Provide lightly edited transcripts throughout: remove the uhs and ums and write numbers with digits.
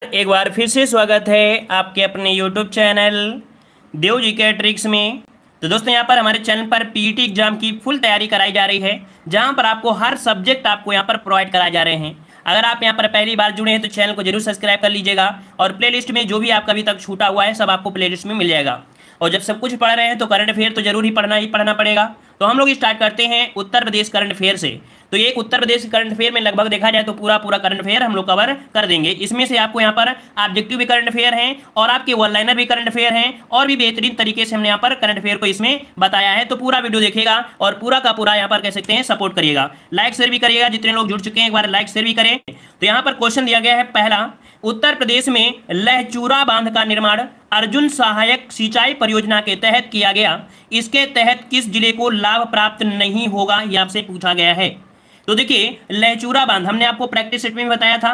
एक बार फिर से स्वागत है आपके अपने YouTube चैनल देव जी के ट्रिक्स में। तो दोस्तों यहाँ पर हमारे चैनल पर पीईटी एग्जाम की फुल तैयारी कराई जा रही है, जहाँ पर आपको हर सब्जेक्ट आपको यहाँ पर प्रोवाइड कराए जा रहे हैं। अगर आप यहाँ पर पहली बार जुड़े हैं तो चैनल को जरूर सब्सक्राइब कर लीजिएगा और प्लेलिस्ट में जो भी आपका अभी तक छूटा हुआ है सब आपको प्लेलिस्ट में मिल जाएगा। और जब सब कुछ पढ़ रहे हैं तो करंट अफेयर तो जरूर ही पढ़ना पड़ेगा। तो हम लोग स्टार्ट करते हैं उत्तर प्रदेश करंट अफेयर से। तो ये एक उत्तर प्रदेश करंट अफेयर में लगभग देखा जाए तो पूरा करंट अफेयर हम लोग कवर कर देंगे। इसमें से आपको यहाँ पर ऑब्जेक्टिव भी करंट अफेयर हैं और आपके वन लाइनर भी करंट अफेयर हैं और भी बेहतरीन तरीके से हमने यहाँ पर करंट अफेयर को इसमें बताया है। तो पूरा वीडियो देखिएगा और पूरा का पूरा यहाँ पर कह सकते हैं सपोर्ट करिएगा, लाइक शेयर भी करिएगा। जितने लोग जुड़ चुके हैं एक बार लाइक शेयर भी करें। तो यहाँ पर क्वेश्चन दिया गया है पहला, उत्तर प्रदेश में लहचूरा बांध का निर्माण अर्जुन सहायक सिंचाई परियोजना के तहत किया गया। इसके तहत किस जिले को लाभ प्राप्त नहीं होगा, यह आपसे पूछा गया है। तो देखिए लहचूरा बांध हमने आपको प्रैक्टिस सेट में बताया था,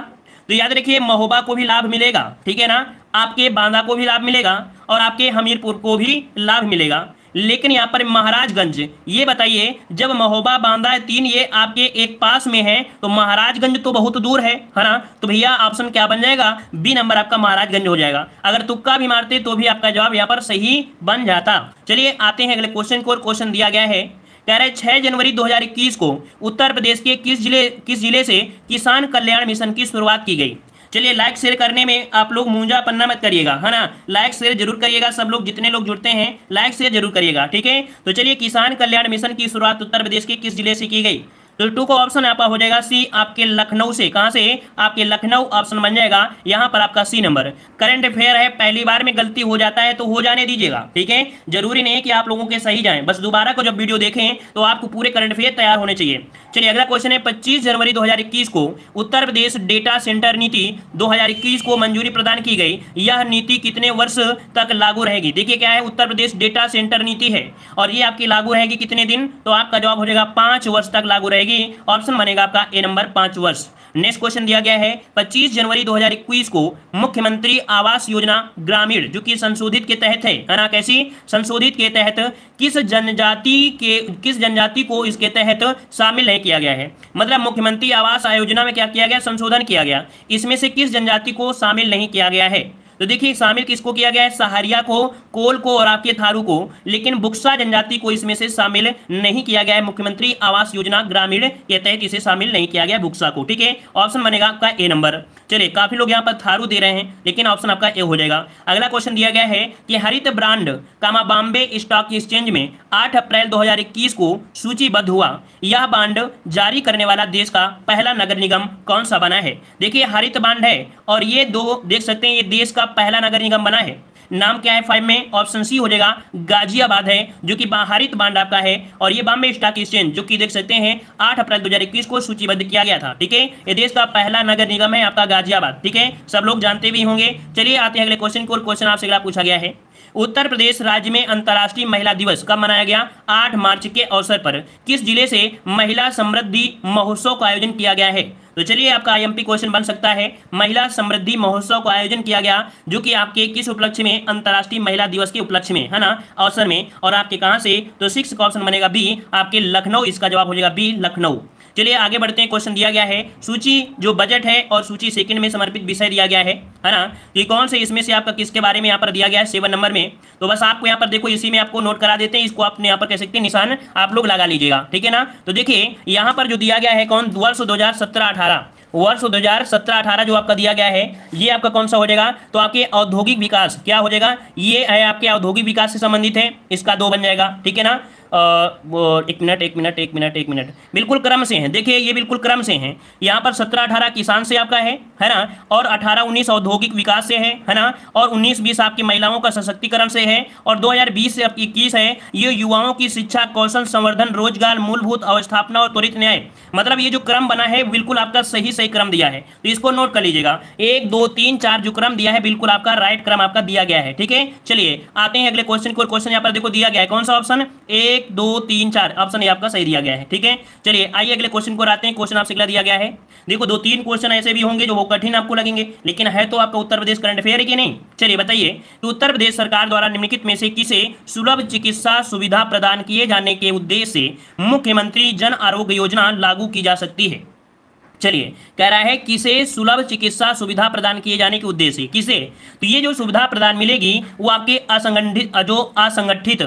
तो याद रखिए महोबा को भी लाभ मिलेगा, ठीक है ना, आपके बांदा को भी लाभ मिलेगा और आपके हमीरपुर को भी लाभ मिलेगा। लेकिन यहाँ पर महाराजगंज, ये बताइए जब महोबा बांदा तीन ये आपके एक पास में है तो महाराजगंज तो बहुत दूर है ना। तो भैया ऑप्शन क्या बन जाएगा, बी नंबर आपका महाराजगंज हो जाएगा। अगर तुक्का भी मारते तो भी आपका जवाब यहाँ पर सही बन जाता। चलिए आते हैं अगले क्वेश्चन को। क्वेश्चन दिया गया है, कह रहे 6 जनवरी 2021 को उत्तर प्रदेश के किस जिले से किसान कल्याण मिशन की शुरुआत की गई। चलिए लाइक शेयर करने में आप लोग मूंझा पन्ना मत करिएगा, है ना, लाइक शेयर जरूर करिएगा। सब लोग जितने लोग जुड़ते हैं लाइक शेयर जरूर करिएगा, ठीक है। तो चलिए किसान कल्याण मिशन की शुरुआत उत्तर प्रदेश के किस जिले से की गई। तो टू का ऑप्शन आपका हो जाएगा सी, आपके लखनऊ से। कहां से, आपके लखनऊ ऑप्शन बन जाएगा यहां पर आपका सी नंबर। करंट अफेयर है, पहली बार में गलती हो जाता है तो हो जाने दीजिएगा, ठीक है। जरूरी नहीं है कि आप लोगों के सही जाएं, बस दोबारा को जब वीडियो देखें तो आपको पूरे करंट अफेयर तैयार होने चाहिए। चलिए अगला क्वेश्चन है, 25 जनवरी 2021 को उत्तर प्रदेश डेटा सेंटर नीति 2021 को मंजूरी प्रदान की गई। यह नीति कितने वर्ष तक लागू रहेगी। देखिए क्या है, उत्तर प्रदेश डेटा सेंटर नीति है और ये आपकी लागू रहेगी कितने दिन, तो आपका जवाब हो जाएगा 5 वर्ष तक लागू रहेगी। ऑप्शन बनेगा आपका ए नंबर 5 वर्ष। नेक्स्ट क्वेश्चन दिया गया है, 25 जनवरी 2021 को मुख्यमंत्री आवास योजना ग्रामीण जो कि संशोधित के तहत है ना, कैसी संशोधित के तहत किस जनजाति को इसके तहत शामिल नहीं किया गया है। मतलब मुख्यमंत्री आवास योजना में क्या किया गया, संशोधन किया गया, इसमें से किस जनजाति को शामिल नहीं किया गया है। तो देखिए शामिल किसको किया गया है, सहारिया को, कोल को और आपके थारू को, लेकिन बुक्सा जनजाति को इसमें से शामिल नहीं किया गया है। मुख्यमंत्री आवास योजना ग्रामीण के तहत इसे शामिल नहीं किया गया बुक्सा को, ठीक है। ऑप्शन बनेगा आपका ए नंबर। चलिए काफी लोग यहाँ पर थारू दे रहे हैं लेकिन ऑप्शन आपका ए हो जाएगा। अगला क्वेश्चन दिया गया है कि हरित ब्रांड बॉम्बे स्टॉक एक्सचेंज में 8 अप्रैल 2021 को सूचीबद्ध हुआ। यह बांड जारी करने वाला देश का पहला नगर निगम कौन सा बना है। देखिए हरित बांड है और ये दो देख सकते हैं, ये देश का पहला नगर निगम बना है। नाम क्या है 5 में, ऑप्शन सी हो जाएगा गाजियाबाद है, जो कि हरित बांड आपका है। और ये बॉम्बे स्टॉक एक्सचेंज जो कि देख सकते हैं 8 अप्रैल 2021 को सूचीबद्ध किया गया था, ठीक है। ये देश का पहला नगर निगम है आपका गाजियाबाद, ठीक है, सब लोग जानते भी होंगे। चलिए आते हैं अगले क्वेश्चन को। क्वेश्चन आपसे अगला पूछा गया है, उत्तर प्रदेश राज्य में अंतर्राष्ट्रीय महिला दिवस कब मनाया गया। 8 मार्च के अवसर पर किस जिले से महिला समृद्धि महोत्सव का आयोजन किया गया है। तो चलिए आपका आईएमपी क्वेश्चन बन सकता है, महिला समृद्धि महोत्सव का आयोजन किया गया जो कि आपके किस उपलक्ष्य में, अंतर्राष्ट्रीय महिला दिवस के उपलक्ष्य में, है ना, अवसर में। और आपके कहां से, तो 6 का ऑप्शन बनेगा बी, आपके लखनऊ, इसका जवाब हो जाएगा बी लखनऊ। चलिए आगे बढ़ते हैं। क्वेश्चन दिया गया है, सूची जो बजट है और सूची सेकंड में समर्पित विषय दिया गया है ना, कि कौन से इसमें से आपका किसके बारे में यहाँ पर दिया गया है 7 नंबर में। तो बस आपको यहाँ पर देखो इसी में आपको नोट करा देते हैं, इसको आपने यहाँ पर कह सकते हैं निशान आप लोग लगा लीजिएगा, ठीक है ना। तो देखिए यहाँ पर जो दिया गया है कौन, वर्ष 2017-18, वर्ष 2017-18 जो आपका दिया गया है ये आपका कौन सा हो जाएगा, तो आपके औद्योगिक विकास क्या हो जाएगा, ये है आपके औद्योगिक विकास से संबंधित है, इसका 2 बन जाएगा, ठीक है ना। एक मिनट बिल्कुल क्रम से हैं, देखिए ये बिल्कुल क्रम से हैं। यहाँ पर 17-18 किसान से आपका है ना, और 18-19 औद्योगिक विकास से है ना, और 19-20 आपकी महिलाओं का सशक्तिकरण से है, और 2020 से आपकी 21 है ये युवाओं की शिक्षा, कौशल संवर्धन, रोजगार, मूलभूत अवस्थापना और त्वरित न्याय। मतलब ये जो क्रम बना है बिल्कुल आपका सही क्रम दिया है, तो इसको नोट कर लीजिएगा। 1 2 3 4 जो क्रम दिया है बिल्कुल आपका राइट क्रम आपका दिया गया है, ठीक है। चलिए आते हैं अगले क्वेश्चन को। क्वेश्चन यहाँ पर देखो दिया गया है कौन सा ऑप्शन, 1 2 3 4 ऑप्शन ये आपका सही दिया गया है, ठीक है। चलिए आइए अगले क्वेश्चन को आते हैं। क्वेश्चन आपसे अगला दिया गया है, देखो 2-3 क्वेश्चन ऐसे भी होंगे जो वो कठिन आपको लगेंगे, लेकिन है तो आपका उत्तर प्रदेश करंट अफेयर है कि नहीं। चलिए बताइए, तो उत्तर प्रदेश सरकार द्वारा निम्नलिखित में से किसे सुलभ चिकित्सा सुविधा प्रदान किए जाने के उद्देश्य से मुख्यमंत्री जन आरोग्य योजना लागू की जा सकती है। चलिए, कह रहा है किसे सुलभ चिकित्सा सुविधा प्रदान किए जाने के उद्देश्य, किसे, तो ये जो सुविधा प्रदान मिलेगी वो आपके असंगठित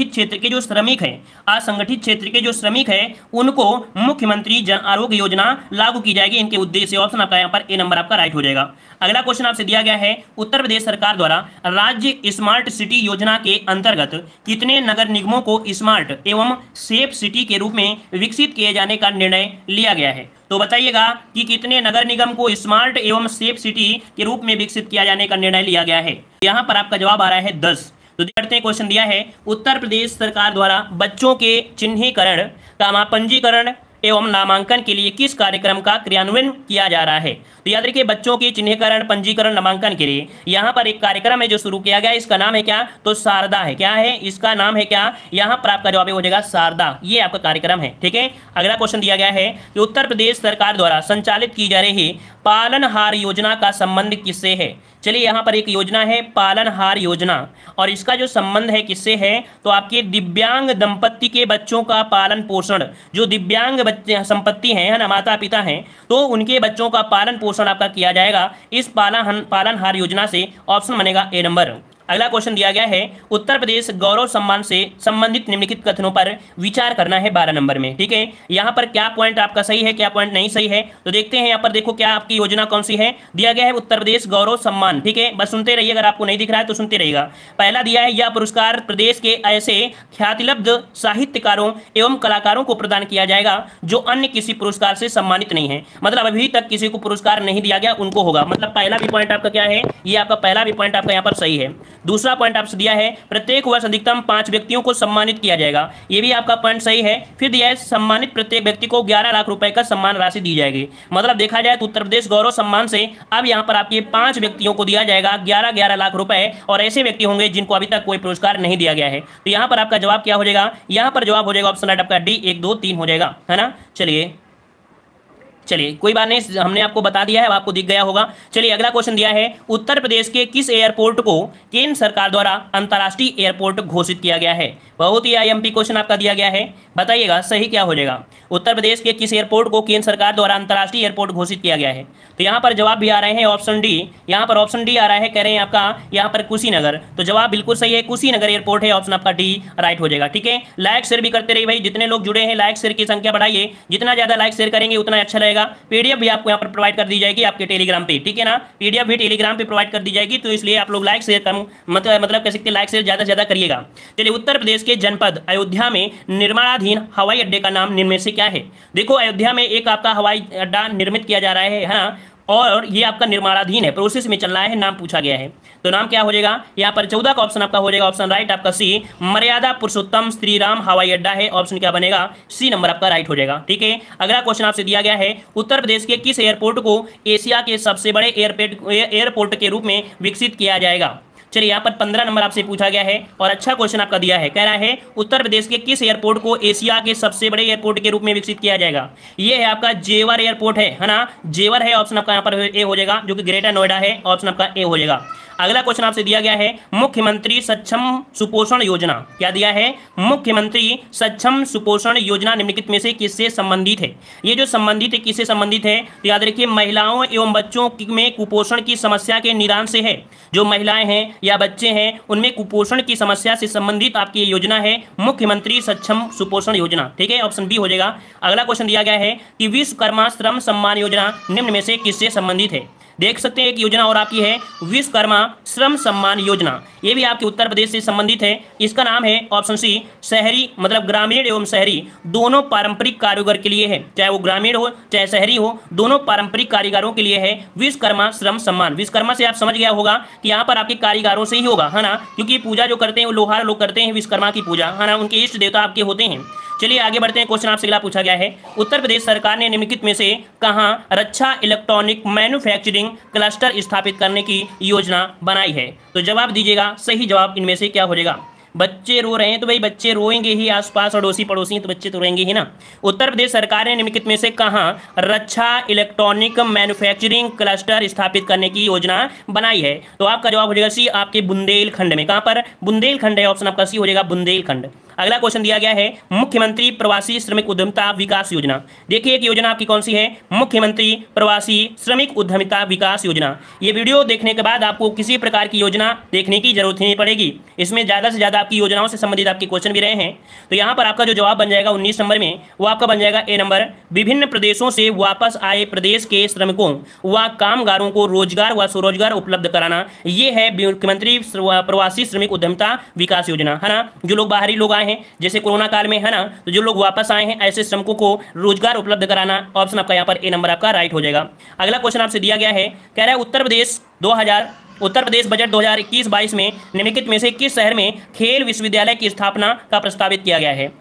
क्षेत्र के जो श्रमिक हैं, असंगठित क्षेत्र के जो श्रमिक हैं उनको मुख्यमंत्री जन आरोग्य योजना लागू की जाएगी, इनके उद्देश्य। ऑप्शन आपका यहाँ पर ए नंबर आपका राइट हो जाएगा। अगला क्वेश्चन आपसे दिया गया है, उत्तर प्रदेश सरकार द्वारा राज्य स्मार्ट सिटी योजना के अंतर्गत कितने नगर निगमों को स्मार्ट एवं सेफ सिटी के रूप में विकसित किए जाने का निर्णय लिया गया है? तो बताइएगा कि कितने नगर निगम को स्मार्ट एवं सेफ सिटी के रूप में विकसित किया जाने का निर्णय लिया गया है? यहाँ पर आपका जवाब आ रहा है 10। तो देखते हैं, क्वेश्चन दिया है, उत्तर प्रदेश सरकार द्वारा बच्चों के चिन्हीकरण का पंजीकरण एवं नामांकन के लिए किस कार्यक्रम का क्रियान्वयन किया जा रहा है? तो याद रखिए, बच्चों के चिन्हीकरण, पंजीकरण, नामांकन के लिए यहाँ पर एक कार्यक्रम है जो शुरू किया गया है। इसका नाम है क्या? तो शारदा है। क्या है इसका नाम? है क्या? यहाँ पर आपका जवाब हो जाएगा शारदा, ये आपका कार्यक्रम है। ठीक है, अगला क्वेश्चन दिया गया है कि उत्तर प्रदेश सरकार द्वारा संचालित की जा रही पालनहार योजना का संबंध किससे है? चलिए, यहाँ पर एक योजना है पालनहार योजना, और इसका जो संबंध है किससे है? तो आपके दिव्यांग दंपत्ति के बच्चों का पालन पोषण, जो दिव्यांग बच्चे संपत्ति है ना, माता पिता हैं, तो उनके बच्चों का पालन पोषण आपका किया जाएगा इस पालनहार योजना से। ऑप्शन बनेगा ए नंबर। अगला क्वेश्चन दिया गया है, उत्तर प्रदेश गौरव सम्मान से संबंधित निम्नलिखित कथनों पर विचार करना है 12 नंबर में। ठीक है, यहाँ पर क्या पॉइंट आपका सही है, क्या पॉइंट नहीं सही है, तो देखते हैं। यहाँ पर देखो क्या आपकी योजना कौन सी है, दिया गया है उत्तर प्रदेश गौरव सम्मान। ठीक है, बस सुनते रहिए, अगर आपको नहीं दिख रहा है तो सुनते रहिएगा। पहला दिया है, यह पुरस्कार प्रदेश के ऐसे ख्यातिलब्ध साहित्यकारों एवं कलाकारों को प्रदान किया जाएगा जो अन्य किसी पुरस्कार से सम्मानित नहीं है, मतलब अभी तक किसी को पुरस्कार नहीं दिया गया उनको होगा। मतलब पहला भी पॉइंट आपका क्या है, ये आपका पहला भी पॉइंट आपका यहाँ पर सही है। दूसरा पॉइंट आपसे दिया है, प्रत्येक वर्ष अधिकतम 5 व्यक्तियों को सम्मानित किया जाएगा, ये भी आपका पॉइंट सही है। फिर दिया है, सम्मानित प्रत्येक व्यक्ति को 11 लाख रुपए का सम्मान राशि दी जाएगी। मतलब देखा जाए तो उत्तर प्रदेश गौरव सम्मान से अब यहाँ पर आपके 5 व्यक्तियों को दिया जाएगा 11 लाख रुपए, और ऐसे व्यक्ति होंगे जिनको अभी तक कोई पुरस्कार नहीं दिया गया है। तो यहाँ पर आपका जवाब क्या हो जाएगा? यहाँ पर जवाब हो जाएगा ऑप्शन राइट आपका डी, 1 2 3 हो जाएगा, है ना। चलिए कोई बात नहीं, हमने आपको बता दिया है, अब आपको दिख गया होगा। चलिए अगला क्वेश्चन दिया है, उत्तर प्रदेश के किस एयरपोर्ट को केंद्र सरकार द्वारा अंतर्राष्ट्रीय एयरपोर्ट घोषित किया गया है? बहुत ही आईएमपी क्वेश्चन आपका दिया गया है, बताइएगा सही क्या हो जाएगा। उत्तर प्रदेश के किस एयरपोर्ट को केंद्र सरकार द्वारा अंतर्राष्ट्रीय एयरपोर्ट घोषित किया गया है? तो यहाँ पर जवाब भी आ रहे हैं ऑप्शन डी, यहाँ पर ऑप्शन डी आ रहा है, कह रहे हैं आपका यहाँ पर कुशीनगर। तो जवाब बिल्कुल सही है, कुशीनगर एयरपोर्ट है, ऑप्शन आपका डी राइट हो जाएगा। ठीक है, लाइक शेयर भी करते रहिए भाई, जितने लोग जुड़े हैं लाइक शेयर की संख्या बढ़ाइए, जितना ज्यादा लाइक शेयर करेंगे उतना अच्छा रहेगा। पीडीएफ भी आपको यहाँ पर प्रोवाइड कर दी जाएगी आपके टेलीग्राम पे, ठीक है ना, पीडीएफ भी टेलीग्राम पे प्रोवाइड कर दी जाएगी, तो इसलिए आप लोग लाइक शेयर कम मतलब कह सकते हैं लाइक शेयर ज्यादा से ज्यादा करिएगा। चलिए, उत्तर प्रदेश के जनपद अयोध्या में निर्माणाधीन हवाई अड्डे का नाम निम्न में से क्या है? देखो, अयोध्या में एक आपका हवाई अड्डा निर्मित किया जा रहा है ना, और ये आपका निर्माणाधीन है, प्रोसेस में चल रहा है, नाम पूछा गया है। तो नाम क्या हो जाएगा? यहाँ पर 14 का ऑप्शन आपका हो जाएगा ऑप्शन राइट आपका सी, मर्यादा पुरुषोत्तम श्री राम हवाई अड्डा है, ऑप्शन क्या बनेगा? सी नंबर आपका राइट हो जाएगा। ठीक है, अगला क्वेश्चन आपसे दिया गया है, उत्तर प्रदेश के किस एयरपोर्ट को एशिया के सबसे बड़े एयरपोर्ट के रूप में विकसित किया जाएगा? चलिए, यहाँ पर 15 नंबर आपसे पूछा गया है, और अच्छा क्वेश्चन आपका दिया है, कह रहा है उत्तर प्रदेश के किस एयरपोर्ट को एशिया के सबसे बड़े एयरपोर्ट के रूप में विकसित किया जाएगा? ये है आपका जेवर एयरपोर्ट है ना, जेवर है, ऑप्शन आपका यहाँ पर ए हो जाएगा, जो कि ग्रेटर नोएडा है, ऑप्शन आपका ए हो जाएगा। अगला क्वेश्चन आपसे दिया गया है, मुख्यमंत्री सक्षम सुपोषण योजना, क्या दिया है? मुख्यमंत्री सक्षम सुपोषण योजना निम्नलिखित में से किससे संबंधित है? ये जो संबंधित है, किससे संबंधित है? तो याद रखिए, महिलाओं एवं बच्चों में कुपोषण की समस्या के निदान से है। जो महिलाएं हैं या बच्चे हैं उनमें कुपोषण की समस्या से संबंधित आपकी योजना है मुख्यमंत्री सक्षम सुपोषण योजना। ठीक है, ऑप्शन बी हो जाएगा। अगला क्वेश्चन दिया गया है कि विश्वकर्मा श्रम सम्मान योजना निम्न में से किससे संबंधित है? देख सकते हैं एक योजना और आपकी है विश्वकर्मा श्रम सम्मान योजना, ये भी आपके उत्तर प्रदेश से संबंधित है। इसका नाम है ऑप्शन सी, शहरी मतलब ग्रामीण एवं शहरी दोनों पारंपरिक कारीगर के लिए है, चाहे वो ग्रामीण हो चाहे शहरी हो, दोनों पारंपरिक कारीगरों के लिए है विश्वकर्मा श्रम सम्मान। विश्वकर्मा से आप समझ गया होगा कि यहाँ पर आपके कारीगरों से ही होगा, है ना, क्योंकि पूजा जो करते हैं वो लोहार लोग करते हैं विश्वकर्मा की पूजा, है ना, उनके इष्ट देवता आपके होते हैं। चलिए आगे बढ़ते हैं, क्वेश्चन आपसे अगला पूछा गया है, उत्तर प्रदेश सरकार ने निम्नलिखित में से कहां रक्षा इलेक्ट्रॉनिक मैन्युफैक्चरिंग क्लस्टर स्थापित करने की योजना बनाई है? तो जवाब दीजिएगा, सही जवाब इनमें से क्या हो जाएगा? बच्चे रो रहे हैं तो भाई बच्चे रोएंगे ही, आसपास अड़ोसी पड़ोसी हैं तो बच्चे तो रोएंगे ही ना। उत्तर प्रदेश सरकार ने निम्नलिखित में से कहां रक्षा इलेक्ट्रॉनिक मैन्युफैक्चरिंग क्लस्टर स्थापित करने की योजना बनाई है? तो आपका जवाब हो जाएगा सी, आपके बुंदेलखंड में। कहां पर? बुंदेलखंड है, ऑप्शन आपका सी हो जाएगा बुंदेलखंड। अगला क्वेश्चन दिया गया है मुख्यमंत्री प्रवासी श्रमिक उद्यमिता विकास योजना। देखिए एक योजना आपकी कौन सी है, मुख्यमंत्री प्रवासी श्रमिक उद्यमिता विकास योजना। ये वीडियो देखने के बाद आपको किसी प्रकार की योजना देखने की जरूरत ही नहीं पड़ेगी, इसमें ज़्यादा से ज़्यादा आपकी योजनाओं से संबंधित आपके क्वेश्चन भी रहे हैं। तो यहाँ पर आपका जो जवाब बन जाएगा 19 नंबर में, वो आपका बन जाएगा ए नंबर, विभिन्न प्रदेशों से वापस आए प्रदेश के श्रमिकों व कामगारों को रोजगार व स्वरोजगार उपलब्ध कराना, ये है मुख्यमंत्री प्रवासी श्रमिक उद्यमिता विकास योजना, है ना। जो लोग बाहरी लोग आए हैं जैसे कोरोना काल में, है ना, तो जो लोग वापस आए हैं ऐसे श्रमिकों को रोजगार उपलब्ध कराना, ऑप्शन आपका यहाँ पर ए नंबर आपका राइट हो जाएगा। अगला क्वेश्चन आपसे दिया गया है, कह रहा है उत्तर प्रदेश बजट 2021-22 में निम्नलिखित में से किस शहर में खेल विश्वविद्यालय की स्थापना का प्रस्तावित किया गया है।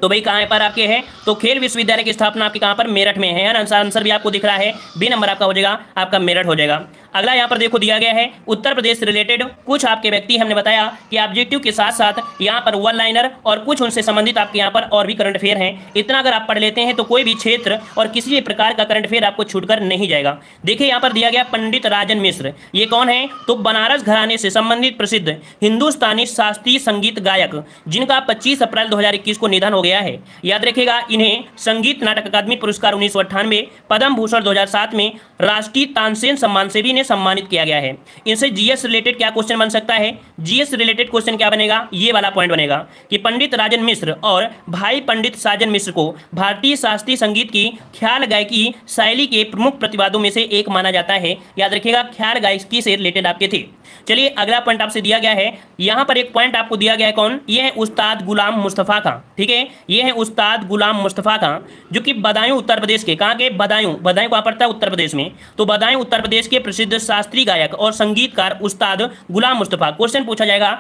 तो भाई कहाँ पर आपके है, तो खेल विश्वविद्यालय की स्थापना आपके कहाँ पर, मेरठ में है ना। आंसर भी आपको दिख रहा है, बी नंबर आपका हो जाएगा, आपका मेरठ हो जाएगा। अगला यहाँ पर देखो दिया गया है उत्तर प्रदेश से रिलेटेड कुछ आपके व्यक्ति, हमने बताया कि ऑब्जेक्टिव के साथ साथ यहाँ पर वन लाइनर और कुछ उनसे संबंधित आपके यहाँ पर और भी करंट अफेयर हैं। इतना अगर आप पढ़ लेते हैं तो कोई भी क्षेत्र और किसी भी प्रकार का करंट अफेयर आपको छूटकर नहीं जाएगा। देखिए यहाँ पर दिया गया पंडित राजन मिश्र, ये कौन है, तो बनारस घराने से संबंधित प्रसिद्ध हिंदुस्तानी शास्त्रीय संगीत गायक, जिनका 25 अप्रैल 2021 को निधन हो गया है। याद रखिएगा, इन्हें संगीत नाटक अकादमी पुरस्कार 1998, पद्म भूषण 2007 में, राष्ट्रीय तानसेन सम्मान से भी इन्हें सम्मानित किया गया है। इनसे जीएस रिलेटेड क्या क्वेश्चन बन सकता है, जीएस रिलेटेड क्वेश्चन क्या बनेगा, ये वाला पॉइंट बनेगा कि पंडित राजन मिश्र और भाई पंडित साजन मिश्र को भारतीय शास्त्रीय संगीत की ख्याल गायकी शैली के प्रमुख प्रतिवादों में से एक माना जाता है। याद रखिएगा, ख्याल गायकी से रिलेटेड आपके थे। चलिए अगला पॉइंट आपसे दिया गया है, यहाँ पर एक पॉइंट आपको दिया गया है, कौन, ये है उस्ताद गुलाम मुस्तफ़ा खां। ठीक है, ये है उस्ताद गुलाम मुस्तफ़ा खां, जो कि बदायूं उत्तर प्रदेश के, कहाँ के, बदायूं कहाँ पड़ता है, उत्तर प्रदेश में। तो बदायूं उत्तर प्रदेश के प्रसिद्ध शास्त्रीय गायक और संगीतकार उस्ताद गुलाम मुस्तफ़ा। क्वेश्चन पूछा जाएगा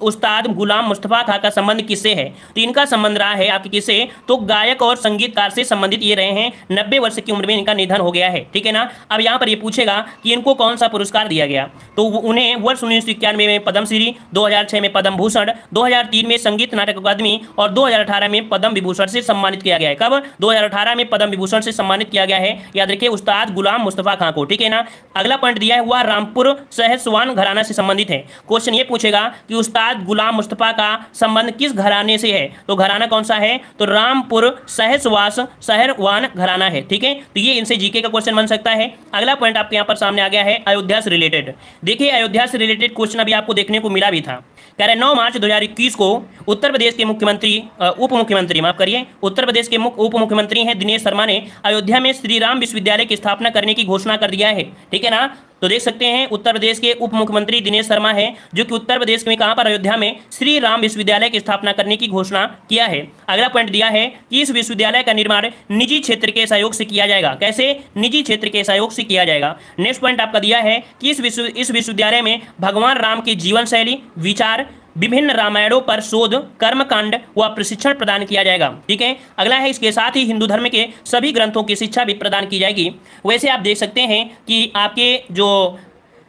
उस्ताद गुलाम मुस्तफ़ा खां का संबंध किससे है, तो इनका संबंध रहा है आपके किससे, तो गायक और संगीतकार से संबंधित ये रहे हैं। 90 वर्ष की उम्र में इनका निधन हो गया है। ठीक है ना। अब यहाँ पर ये पूछेगा कि इनको कौन सा पुरस्कार दिया गया, तो उन्हें वर्ष 1991 में पद्मश्री, 2006 में पद्म भूषण, 2003 में संगीत नाटक अकादमी और 2018 में पद्म विभूषण से सम्मानित किया गया है। कब, 2018 में पद्म विभूषण से सम्मानित किया गया है। याद रखिए उस्ताद गुलाम मुस्तफ़ा खां को। ठीक है ना। अगला पॉइंट दिया है वह रामपुर सहसवान घराना से संबंधित है। क्वेश्चन ये पूछेगा कि उस्ताद गुलाम मुस्तफ़ा का संबंध किस घराने से है, तो घराना कौन सा है, तो रामपुर सहसवान घराना है। ठीक है, तो ये इनसे जीके का क्वेश्चन बन सकता है। अगला पॉइंट आपके यहाँ पर सामने आ गया है अयोध्या से रिलेटेड। देखिए अयोध्या से रिलेटेड क्वेश्चन अभी आपको देखने को मिला भी था। कह रहे 9 मार्च 2021 को उत्तर प्रदेश के उप मुख्यमंत्री माफ करिए उत्तर प्रदेश के उप मुख्यमंत्री हैं दिनेश शर्मा ने अयोध्या में श्री राम विश्वविद्यालय की स्थापना करने की घोषणा कर दिया है। ठीक है ना। तो देख सकते हैं उत्तर प्रदेश के उप मुख्यमंत्री दिनेश शर्मा हैं, जो कि उत्तर प्रदेश में कहां पर, अयोध्या में श्री राम विश्वविद्यालय की स्थापना करने की घोषणा किया है। अगला पॉइंट दिया है कि इस विश्वविद्यालय का निर्माण निजी क्षेत्र के सहयोग से किया जाएगा। कैसे, निजी क्षेत्र के सहयोग से किया जाएगा। नेक्स्ट पॉइंट आपका दिया है कि इस विश्वविद्यालय में भगवान राम की जीवन शैली, विचार, विभिन्न रामायणों पर शोध, कर्मकांड व प्रशिक्षण प्रदान किया जाएगा। ठीक है। अगला है इसके साथ ही हिंदू धर्म के सभी ग्रंथों की शिक्षा भी प्रदान की जाएगी। वैसे आप देख सकते हैं कि आपके जो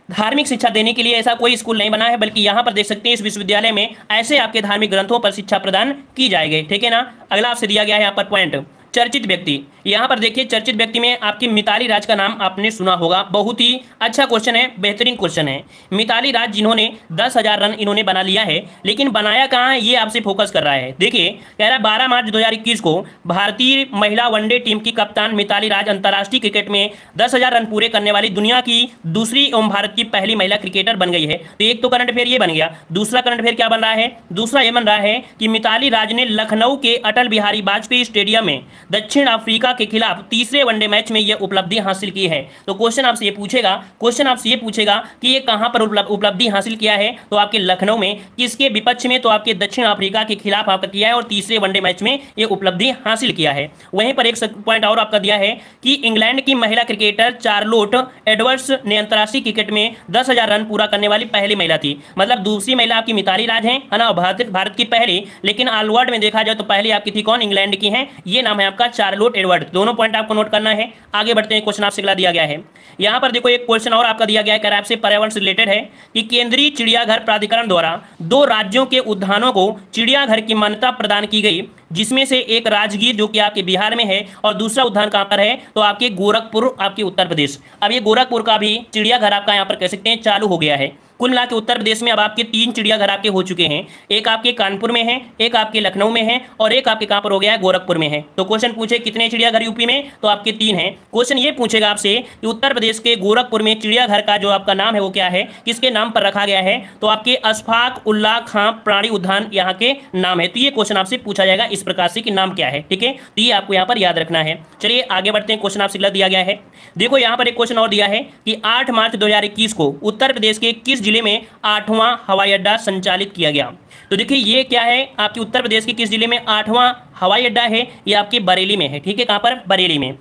धार्मिक शिक्षा देने के लिए ऐसा कोई स्कूल नहीं बना है, बल्कि यहाँ पर देख सकते हैं इस विश्वविद्यालय में ऐसे आपके धार्मिक ग्रंथों पर शिक्षा प्रदान की जाएगी। ठीक है ना। अगला आपसे दिया गया है यहाँ पर पॉइंट चर्चित व्यक्ति। यहाँ पर देखिए चर्चित व्यक्ति में आपकी मिताली राज का नाम आपने सुना होगा। बहुत ही अच्छा क्वेश्चन है, बेहतरीन क्वेश्चन है। मिताली राज जिन्होंने 10,000 रन इन्होंने बना लिया है, लेकिन बनाया कहाँ है ये आपसे फोकस कर रहा है। देखिए कह रहा है 12 मार्च 2021 को भारतीय महिला वनडे टीम की कप्तान मिताली राज अंतर्राष्ट्रीय क्रिकेट में 10,000 रन पूरे करने वाली दुनिया की दूसरी एवं भारत की पहली महिला क्रिकेटर बन गई है। तो एक तो करंट अफेयर ये बन गया। दूसरा करंट अफेयर क्या बन रहा है, दूसरा ये बन रहा है कि मिताली राज ने लखनऊ के अटल बिहारी वाजपेयी स्टेडियम में दक्षिण अफ्रीका के खिलाफ तीसरे वनडे मैच में यह उपलब्धि हासिल की है। तो क्वेश्चन आपसे ये पूछेगा कि ये कहां पर उपलब्धि हासिल किया है, तो आपके लखनऊ में। किसके विपक्ष में, तो आपके दक्षिण अफ्रीका के खिलाफ आपका किया है और तीसरे वनडे मैच में यह उपलब्धि हासिल किया है। वहीं पर एक पॉइंट और आपका दिया है कि इंग्लैंड की महिला क्रिकेटर चार्लोट एडवर्ड्स ने अंतर्राष्ट्रीय क्रिकेट में 10,000 रन पूरा करने वाली पहली महिला थी। मतलब दूसरी महिला आपकी मिताली राज है ना, भारत की पहली, लेकिन ऑल वर्ल्ड में देखा जाए तो पहली आपकी थी कौन, इंग्लैंड की है। ये नाम है आपका चार्लोट एडवर्ड। दोनों पॉइंट आपको नोट करना है। आगे बढ़ते हैं, क्वेश्चन आपसे अगला दिया गया है। यहां पर देखो एक क्वेश्चन और आपका दिया गया है, आपसे पर्यावरण से रिलेटेड है कि केंद्रीय चिड़ियाघर प्राधिकरण द्वारा 2 राज्यों के उद्यानों को चिड़ियाघर की मान्यता प्रदान की गई, जिसमें से एक राजगीर जो कि आपके बिहार में है और दूसरा उद्यान कहां पर है, तो आपके गोरखपुर, आपके उत्तर प्रदेश। अब ये गोरखपुर का भी चिड़ियाघर आपका यहां पर कह सकते हैं चालू हो गया है। कुल मिला के उत्तर प्रदेश में अब आपके 3 चिड़ियाघर आपके हो चुके हैं। एक आपके कानपुर में है, एक आपके लखनऊ में है और एक आपके कहां पर हो गया है, गोरखपुर में है। तो क्वेश्चन पूछे कितने चिड़ियाघर यूपी में, तो आपके 3 हैं। क्वेश्चन ये पूछेगा आपसे कि उत्तर प्रदेश के गोरखपुर में चिड़ियाघर का जो आपका नाम है वो क्या है, किसके नाम पर रखा गया है, तो आपके अशफाक उल्लाह खां प्राणी उद्यान यहाँ के नाम है। तो ये क्वेश्चन आपसे पूछा जाएगा इस प्रकार से कि नाम क्या है, ठीक है। तो ये आपको यहाँ पर याद रखना है। चलिए आगे बढ़ते हैं, क्वेश्चन आपसे गलत दिया गया है। देखो यहाँ पर एक क्वेश्चन और दिया है कि 8 मार्च 2021 को उत्तर प्रदेश के किस जिले में 8वां हवाई अड्डा संचालित किया गया। तो देखिए ये क्या है, आपके उत्तर प्रदेश के किस जिले में 8वां हवाई अड्डा है, ये आपके बरेली में है, ठीक है। कहां पर, बरेली में।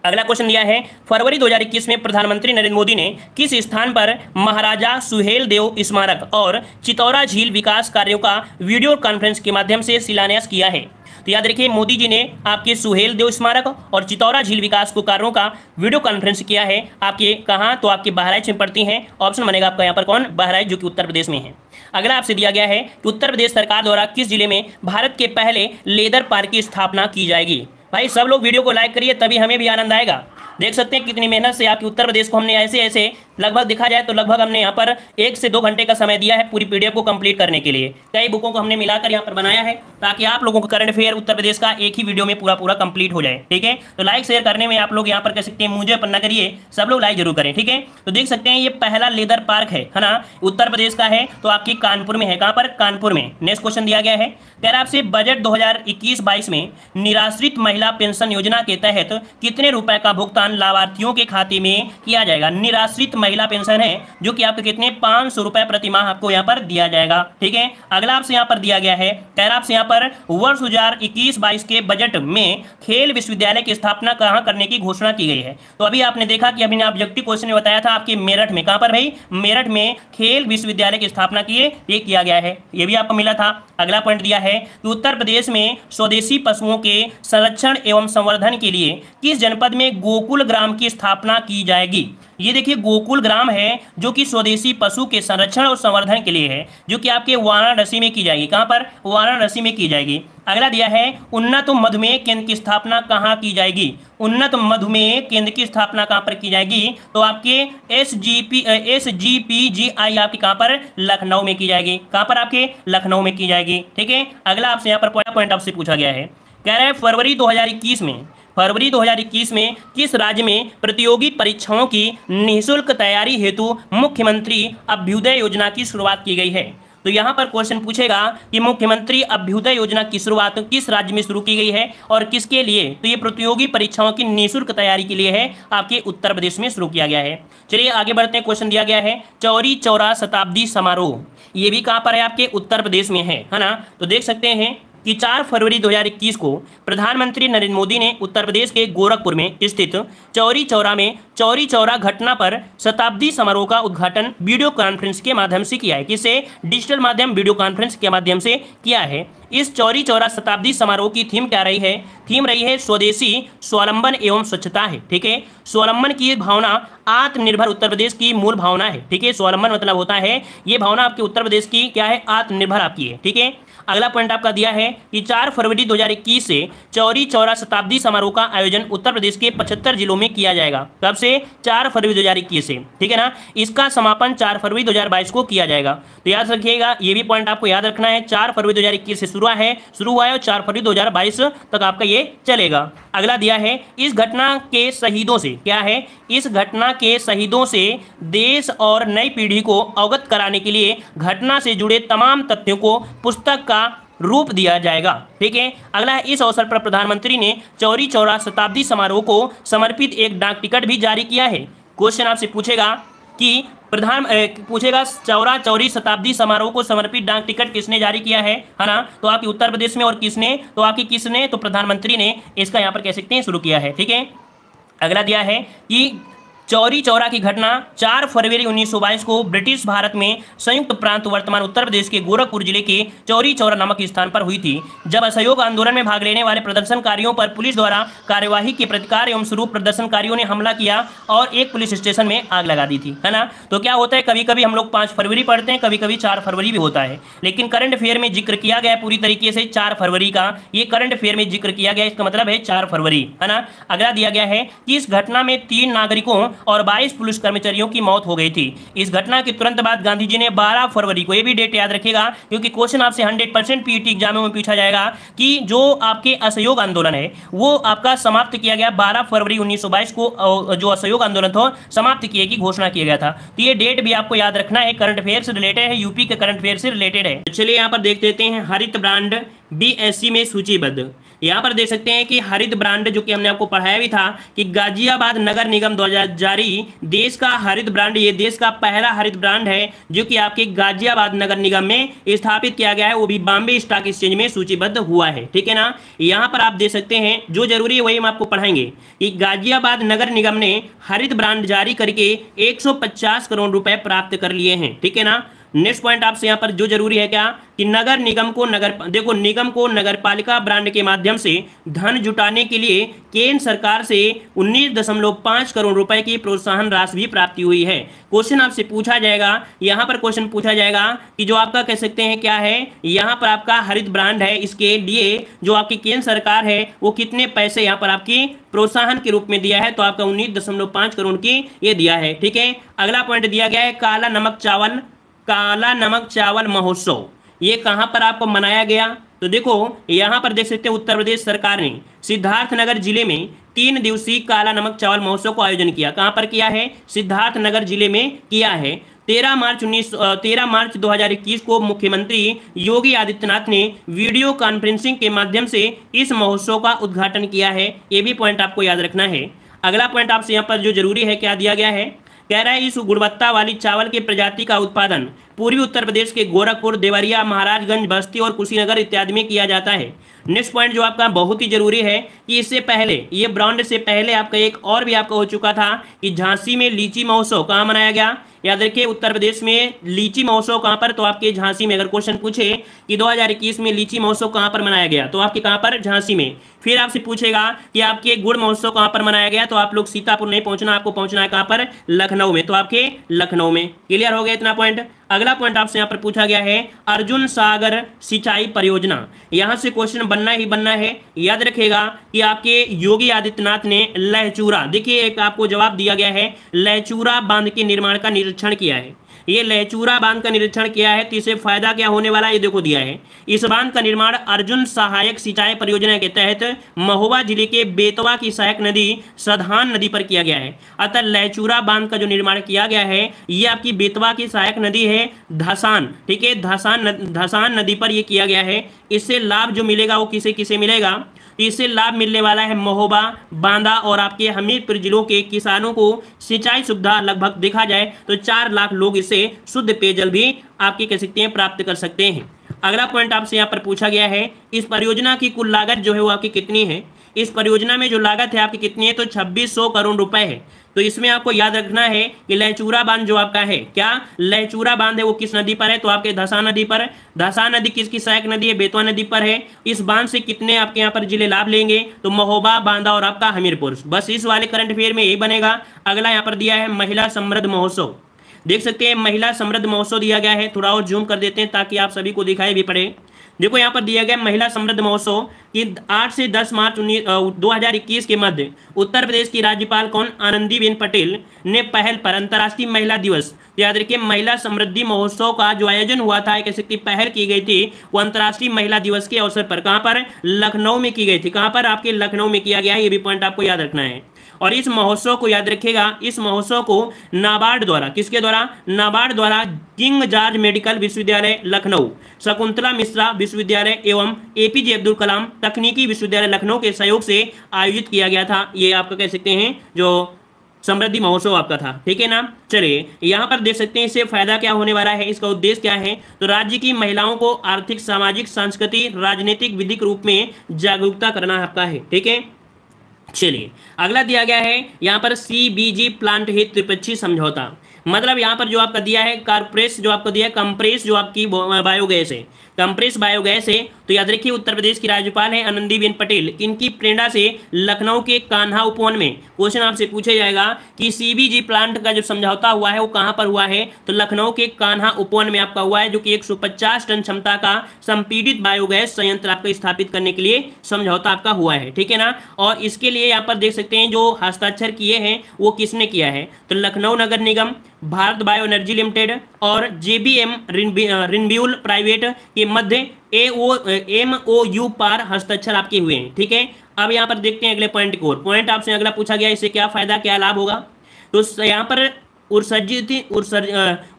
अगला क्वेश्चन दिया है, फरवरी 2021 में प्रधानमंत्री नरेंद्र मोदी ने किस स्थान पर महाराजा सुहेल देव स्मारक और चितौरा झील विकास कार्यों का वीडियो कॉन्फ्रेंस के माध्यम से शिलान्यास किया है। तो याद रखिए मोदी जी ने आपके सुहेल देव स्मारक और चितौरा झील विकास को कार्यों का वीडियो कॉन्फ्रेंस किया है। आपके कहाँ, तो आपके बहराइच में पड़ती हैं। ऑप्शन बनेगा आपका यहाँ पर कौन, बहराइच, जो कि उत्तर प्रदेश में है। अगला आपसे दिया गया है कि उत्तर प्रदेश सरकार द्वारा किस जिले में भारत के पहले लेदर पार्क की स्थापना की जाएगी। भाई सब लोग वीडियो को लाइक करिए, तभी हमें भी आनंद आएगा। देख सकते हैं कितनी मेहनत से आपके उत्तर प्रदेश को हमने ऐसे लगभग दिखा जाए तो लगभग हमने यहाँ पर 1 से 2 घंटे का समय दिया है पूरी पीडीएफ को कंप्लीट करने के लिए। कई बुकों को हमने मिलाकर यहाँ पर बनाया है ताकि आप लोगों को करंट अफेयर उत्तर प्रदेश का एक ही वीडियो में पूरा कंप्लीट हो जाए, ठीक है। तो लाइक शेयर करने में आप लोग यहाँ पर कह सकते हैं, मुझे पन्ना करिए, सब लोग लाइक जरूर करें, ठीक है। तो देख सकते हैं ये पहला लेदर पार्क है ना, उत्तर प्रदेश का है, तो आपकी कानपुर में है। कहाँ पर, कानपुर में। नेक्स्ट क्वेश्चन दिया गया है, कह रहा आपसे बजट 2021-22 में निराश्रित महिला पेंशन योजना के तहत कितने रुपए का भुगतान लाभार्थियों के खाते में किया जाएगा। निराश्रित महिला पेंशन है जो कि आपके कितने 500 रुपए प्रति माह आपको यहाँ पर दिया जाएगा, ठीक है। अगला आपसे यहाँ पर दिया गया है, कह रहा आपसे यहाँ पर वर्ष 2021-22 के बजट में खेल विश्वविद्यालय की स्थापना कहाँ करने की घोषणा की गई है। तो अभी आपने देखा कि अभी ऑब्जेक्टिव क्वेश्चन में बताया था आपके मेरठ में। कहाँ पर भाई, मेरठ में खेल विश्वविद्यालय की स्थापना ये किया गया है, ये भी आपको मिला था। अगला पॉइंट दिया है कि उत्तर प्रदेश में स्वदेशी पशुओं के संरक्षण एवं संवर्धन के लिए किस जनपद में गोकुल ग्राम की स्थापना की जाएगी। ये देखिए गोकुल ग्राम है जो कि स्वदेशी पशु के संरक्षण और संवर्धन के लिए है, जो कि आपके वाराणसी में की जाएगी। कहां पर, वाराणसी में की जाएगी। अगला दिया है उन्नत मधुमेह केंद्र की स्थापना कहां की जाएगी। उन्नत मधुमेह केंद्र की स्थापना कहां पर की जाएगी, तो आपके SGPGI आपकी कहां पर, लखनऊ में की जाएगी। कहां पर, आपके लखनऊ में की जाएगी, ठीक है। अगला आपसे यहाँ पर पॉइंट आपसे पूछा गया है, कह रहे हैं फरवरी 2021 में किस राज्य में प्रतियोगी परीक्षाओं की निःशुल्क तैयारी हेतु मुख्यमंत्री अभ्युदय योजना की शुरुआत की गई है। तो यहाँ पर क्वेश्चन पूछेगा कि मुख्यमंत्री अभ्युदय योजना की शुरुआत किस राज्य में शुरू की गई है और किसके लिए। तो ये प्रतियोगी परीक्षाओं की निःशुल्क तैयारी के लिए है, आपके उत्तर प्रदेश में शुरू किया गया है। चलिए आगे बढ़ते हैं, क्वेश्चन दिया गया है चौरी चौरा शताब्दी समारोह, ये भी कहाँ पर है, आपके उत्तर प्रदेश में है ना। तो देख सकते हैं कि 4 फरवरी 2021 को प्रधानमंत्री नरेंद्र मोदी ने उत्तर प्रदेश के गोरखपुर में स्थित चौरी चौरा में चौरी चौरा घटना पर शताब्दी समारोह का उद्घाटन वीडियो कॉन्फ्रेंस के माध्यम से किया है। किसे, डिजिटल माध्यम वीडियो कॉन्फ्रेंस के माध्यम से किया है। इस चौरी चौरा शताब्दी समारोह की थीम क्या रही है, थीम रही है स्वदेशी स्वावलंबन एवं स्वच्छता है, ठीक है। स्वावलंबन की भावना आत्मनिर्भर उत्तर प्रदेश की मूल भावना है, ठीक है। स्वावलंबन मतलब होता है ये भावना आपके उत्तर प्रदेश की क्या है, आत्मनिर्भर आपकी है, ठीक है। अगला पॉइंट आपका दिया है कि 4 फरवरी 2021 से चौरी चौरा शताब्दी समारोह का आयोजन उत्तर प्रदेश के 75 जिलों में किया जाएगा। कब से, 4 फरवरी 2021 से, ठीक है ना। इसका समापन 4 फरवरी 2022 को किया जाएगा। तो याद रखिएगा, ये भी पॉइंट आपको याद रखना है। 4 फरवरी 2021 से शुरू हुआ है और 4 फरवरी 2022 तक आपका ये चलेगा। अगला दिया है इस घटना के शहीदों से, क्या है, इस घटना के शहीदों से देश और नई पीढ़ी को अवगत कराने के लिए घटना से जुड़े तमाम तथ्यों को पुस्तक का रूप दिया जाएगा, ठीक है। अगला है इस अवसर पर प्रधानमंत्री ने चौरी चौरा शताब्दी समारोह को समर्पित एक डाक टिकट भी जारी किया है। क्वेश्चन आपसे पूछेगा कि चौरा चौरी शताब्दी समारोह को समर्पित डाक टिकट किसने जारी किया है ना। तो आपके उत्तर प्रदेश में, और किसने, तो आपकी किसने, तो प्रधानमंत्री ने इसका यहाँ पर कह सकते हैं शुरू किया है, ठीक है। अगला दिया है कि चौरी चौरा की घटना 4 फरवरी 1922 को ब्रिटिश भारत में संयुक्त प्रांत वर्तमान उत्तर प्रदेश के गोरखपुर जिले के चौरी चौरा नामक स्थान पर हुई थी, जब असहयोग आंदोलन में भाग लेने वाले प्रदर्शनकारियों पर पुलिस द्वारा कार्यवाही के प्रतिकार एवं स्वरूप प्रदर्शनकारियों ने हमला किया और एक पुलिस स्टेशन में आग लगा दी थी, है ना। तो क्या होता है, कभी कभी हम लोग 5 फरवरी पढ़ते हैं, कभी कभी 4 फरवरी भी होता है, लेकिन करंट अफेयर में जिक्र किया गया पूरी तरीके से 4 फरवरी का, ये करंट अफेयर में जिक्र किया गया, इसका मतलब है 4 फरवरी, है ना। अगला दिया गया है कि इस घटना में 3 नागरिकों और 22 पुलिस कर्मचारियों की मौत हो गई थी। इस घटना के तुरंत बाद गांधी जी ने 12 फरवरी को, ये भी डेट याद रखिएगा क्योंकि क्वेश्चन आपसे 100% पीईटी एग्जाम में पूछा जाएगा कि जो आपके असहयोग आंदोलन है वो आपका समाप्त किया गया 12 फरवरी 1922 को, जो असहयोग आंदोलन था समाप्त किए की घोषणा किया गया था। तो ये डेट भी आपको याद रखना है, करंट अफेयर से रिलेटेड है, यूपी के करंट अफेयर से रिलेटेड है। चलिए यहाँ पर देख लेते हैं हरित ब्रांड बीएससी में सूचीबद्ध। यहाँ पर देख सकते हैं कि हरित ब्रांड जो कि हमने आपको पढ़ाया भी था कि गाजियाबाद नगर निगम द्वारा जारी देश का हरित ब्रांड, ये देश का पहला हरित ब्रांड है जो कि आपके गाजियाबाद नगर निगम में स्थापित किया गया है, वो भी बॉम्बे स्टॉक एक्सचेंज में सूचीबद्ध हुआ है। ठीक है ना, यहाँ पर आप देख सकते हैं जो जरूरी है वही हम आपको पढ़ाएंगे कि गाजियाबाद नगर निगम ने हरित ब्रांड जारी करके 150 करोड़ रुपए प्राप्त कर लिए हैं। ठीक है ना, नेक्स्ट पॉइंट आपसे यहाँ पर जो जरूरी है क्या कि नगर निगम को निगम को नगरपालिका ब्रांड के माध्यम से धन जुटाने के लिए केंद्र सरकार से 19.5 करोड़ रुपए की प्रोत्साहन राशि भी प्राप्ति हुई है। क्वेश्चन आपसे पूछा जाएगा, यहाँ पर क्वेश्चन पूछा जाएगा कि जो आपका कह सकते हैं क्या है, यहाँ पर आपका हरित ब्रांड है, इसके लिए जो आपकी केंद्र सरकार है वो कितने पैसे यहाँ पर आपकी प्रोत्साहन के रूप में दिया है, तो आपका 19.5 करोड़ की ये दिया है। ठीक है, अगला पॉइंट दिया गया है काला नमक चावल महोत्सव, ये कहां पर आपको मनाया गया, तो देखो यहां पर देख सकते हैं उत्तर प्रदेश सरकार ने सिद्धार्थनगर जिले में 3 दिवसीय काला नमक चावल महोत्सव को आयोजन किया। कहां पर किया है, सिद्धार्थनगर जिले में किया है। 13 मार्च 2021 को मुख्यमंत्री योगी आदित्यनाथ ने वीडियो कॉन्फ्रेंसिंग के माध्यम से इस महोत्सव का उद्घाटन किया है। ये भी पॉइंट आपको याद रखना है। अगला पॉइंट आपसे यहाँ पर जो जरूरी है क्या दिया गया है, कह रहा है इस गुणवत्ता वाली चावल के प्रजाति का उत्पादन पूर्वी उत्तर प्रदेश के गोरखपुर, देवरिया, महाराजगंज, बस्ती और कुशीनगर इत्यादि में किया जाता है। नेक्स्ट पॉइंट जो आपका बहुत ही जरूरी है कि इससे पहले, ये ब्रांड से पहले आपका एक और भी आपका हो चुका था कि झांसी में लीची महोत्सव कहाँ मनाया गया। याद रखिए उत्तर प्रदेश में लीची महोत्सव कहाँ पर, तो आपके झांसी में। अगर क्वेश्चन पूछे कि 2021 में लीची महोत्सव कहाँ पर मनाया गया, तो आपके कहाँ पर, झांसी में। फिर आपसे पूछेगा कि आपके गुड़ महोत्सव कहाँ पर मनाया गया, तो आप लोग सीतापुर नहीं पहुंचना, आपको पहुंचना है कहाँ पर, लखनऊ में, तो आपके लखनऊ में। क्लियर हो गया इतना पॉइंट। अगला पॉइंट आपसे यहाँ पर पूछा गया है अर्जुन सागर सिंचाई परियोजना, यहाँ से क्वेश्चन बनना ही बनना है। याद रखिएगा कि आपके योगी आदित्यनाथ ने लहचूरा, देखिए एक आपको जवाब दिया गया है, लहचूरा बांध के निर्माण का निरीक्षण किया है। ये लहचूरा बांध का निरीक्षण किया है, तो इससे फायदा क्या होने वाला है ये देखो दिया है। इस बांध का निर्माण अर्जुन सहायक सिंचाई परियोजना के तहत महोबा जिले के बेतवा की सहायक नदी सधान नदी पर किया गया है। अतः लहचूरा बांध का जो निर्माण किया गया है ये आपकी बेतवा की सहायक नदी है धसान, ठीक है, धसान नदी पर ये किया गया है। इससे लाभ जो मिलेगा वो किसे किसे मिलेगा, इससे लाभ मिलने वाला है महोबा, बांदा और आपके हमीरपुर जिलों के किसानों को सिंचाई सुविधा लगभग देखा जाए तो 4 लाख लोग इससे शुद्ध पेयजल भी आपके कह सकते हैं प्राप्त कर सकते हैं। अगला पॉइंट आपसे यहाँ पर पूछा गया है इस परियोजना की कुल लागत जो है वो आपकी कितनी है। इस परियोजना में जो लागत है आपकी कितनी है, तो 2600 करोड़ रुपए है। तो इसमें आपको याद रखना है कि लहचूरा बांध जो आपका है, क्या लहचूरा बांध है वो किस नदी पर है, तो आपके धसान नदी पर। धसान नदी किसकी सहायक नदी है, बेतवा नदी पर है। इस बांध से कितने आपके यहाँ पर जिले लाभ लेंगे, तो महोबा, बांदा और आपका हमीरपुर। बस इस वाले करंट अफेयर में यही बनेगा। अगला यहाँ पर दिया है महिला समृद्ध महोत्सव, देख सकते हैं महिला समृद्ध महोत्सव दिया गया है। थोड़ा और जूम कर देते हैं ताकि आप सभी को दिखाई भी पड़े। देखो यहाँ पर दिया गया महिला समृद्ध महोत्सव कि 8 से 10 मार्च 2021 के मध्य उत्तर प्रदेश की राज्यपाल कौन, आनंदीबेन पटेल ने पहल पर अंतर्राष्ट्रीय महिला दिवस, याद रखिए महिला समृद्धि महोत्सव का जो आयोजन हुआ था, एक ऐसी पहल की गई थी, वो अंतर्राष्ट्रीय महिला दिवस के अवसर पर कहाँ पर, लखनऊ में की गई थी। कहाँ पर, आपके लखनऊ में किया गया है, ये भी पॉइंट आपको याद रखना है। और इस महोत्सव को याद रखिएगा, इस महोत्सव को नाबार्ड द्वारा, किसके द्वारा, नाबार्ड द्वारा किंग जॉर्ज मेडिकल विश्वविद्यालय लखनऊ, शकुंतला मिश्रा विश्वविद्यालय एवं एपीजे अब्दुल कलाम तकनीकी विश्वविद्यालय लखनऊ के सहयोग से आयोजित किया गया था। ये आपका कह सकते हैं जो समृद्धि महोत्सव आपका था, ठीक है ना। चलिए यहाँ पर देख सकते हैं इससे फायदा क्या होने वाला है, इसका उद्देश्य क्या है, तो राज्य की महिलाओं को आर्थिक, सामाजिक, सांस्कृतिक, राजनीतिक, विधिक रूप में जागरूकता करना आपका है, ठीक है। चलिए अगला दिया गया है यहाँ पर CBG प्लांट हित त्रिपक्षीय समझौता, मतलब यहाँ पर जो आपका दिया है कारप्रेस, जो आपको दिया है कंप्रेस, जो आपकी बायोगैस है, कंप्रेस बायोगैस है, तो याद रखिए उत्तर प्रदेश की राज्यपाल है आनंदीबेन पटेल। इनकी प्रेरणा से लखनऊ के कान्हा उपवन में क्वेश्चन आपसे पूछा जाएगा कि सीबीजी प्लांट का जो समझौता हुआ है वो कहां पर हुआ है, तो लखनऊ के कान्हा उपवन में आपका हुआ है, जो कि 150 टन क्षमता का संपीड़ित बायोगैस संयंत्र आपका स्थापित करने के लिए समझौता आपका हुआ है, ठीक है ना। और इसके लिए यहाँ पर देख सकते हैं जो हस्ताक्षर किए हैं वो किसने किया है, तो लखनऊ नगर निगम, भारत बायो एनर्जी लिमिटेड और जेबीएम रिन्यूएबल प्राइवेट के मध्य MOU पर हस्ताक्षर आपके हुए हैं, ठीक है। अब यहाँ पर देखते हैं अगले पॉइंट को। पॉइंट आपसे अगला पूछा गया, इससे क्या फायदा क्या लाभ होगा, तो यहाँ पर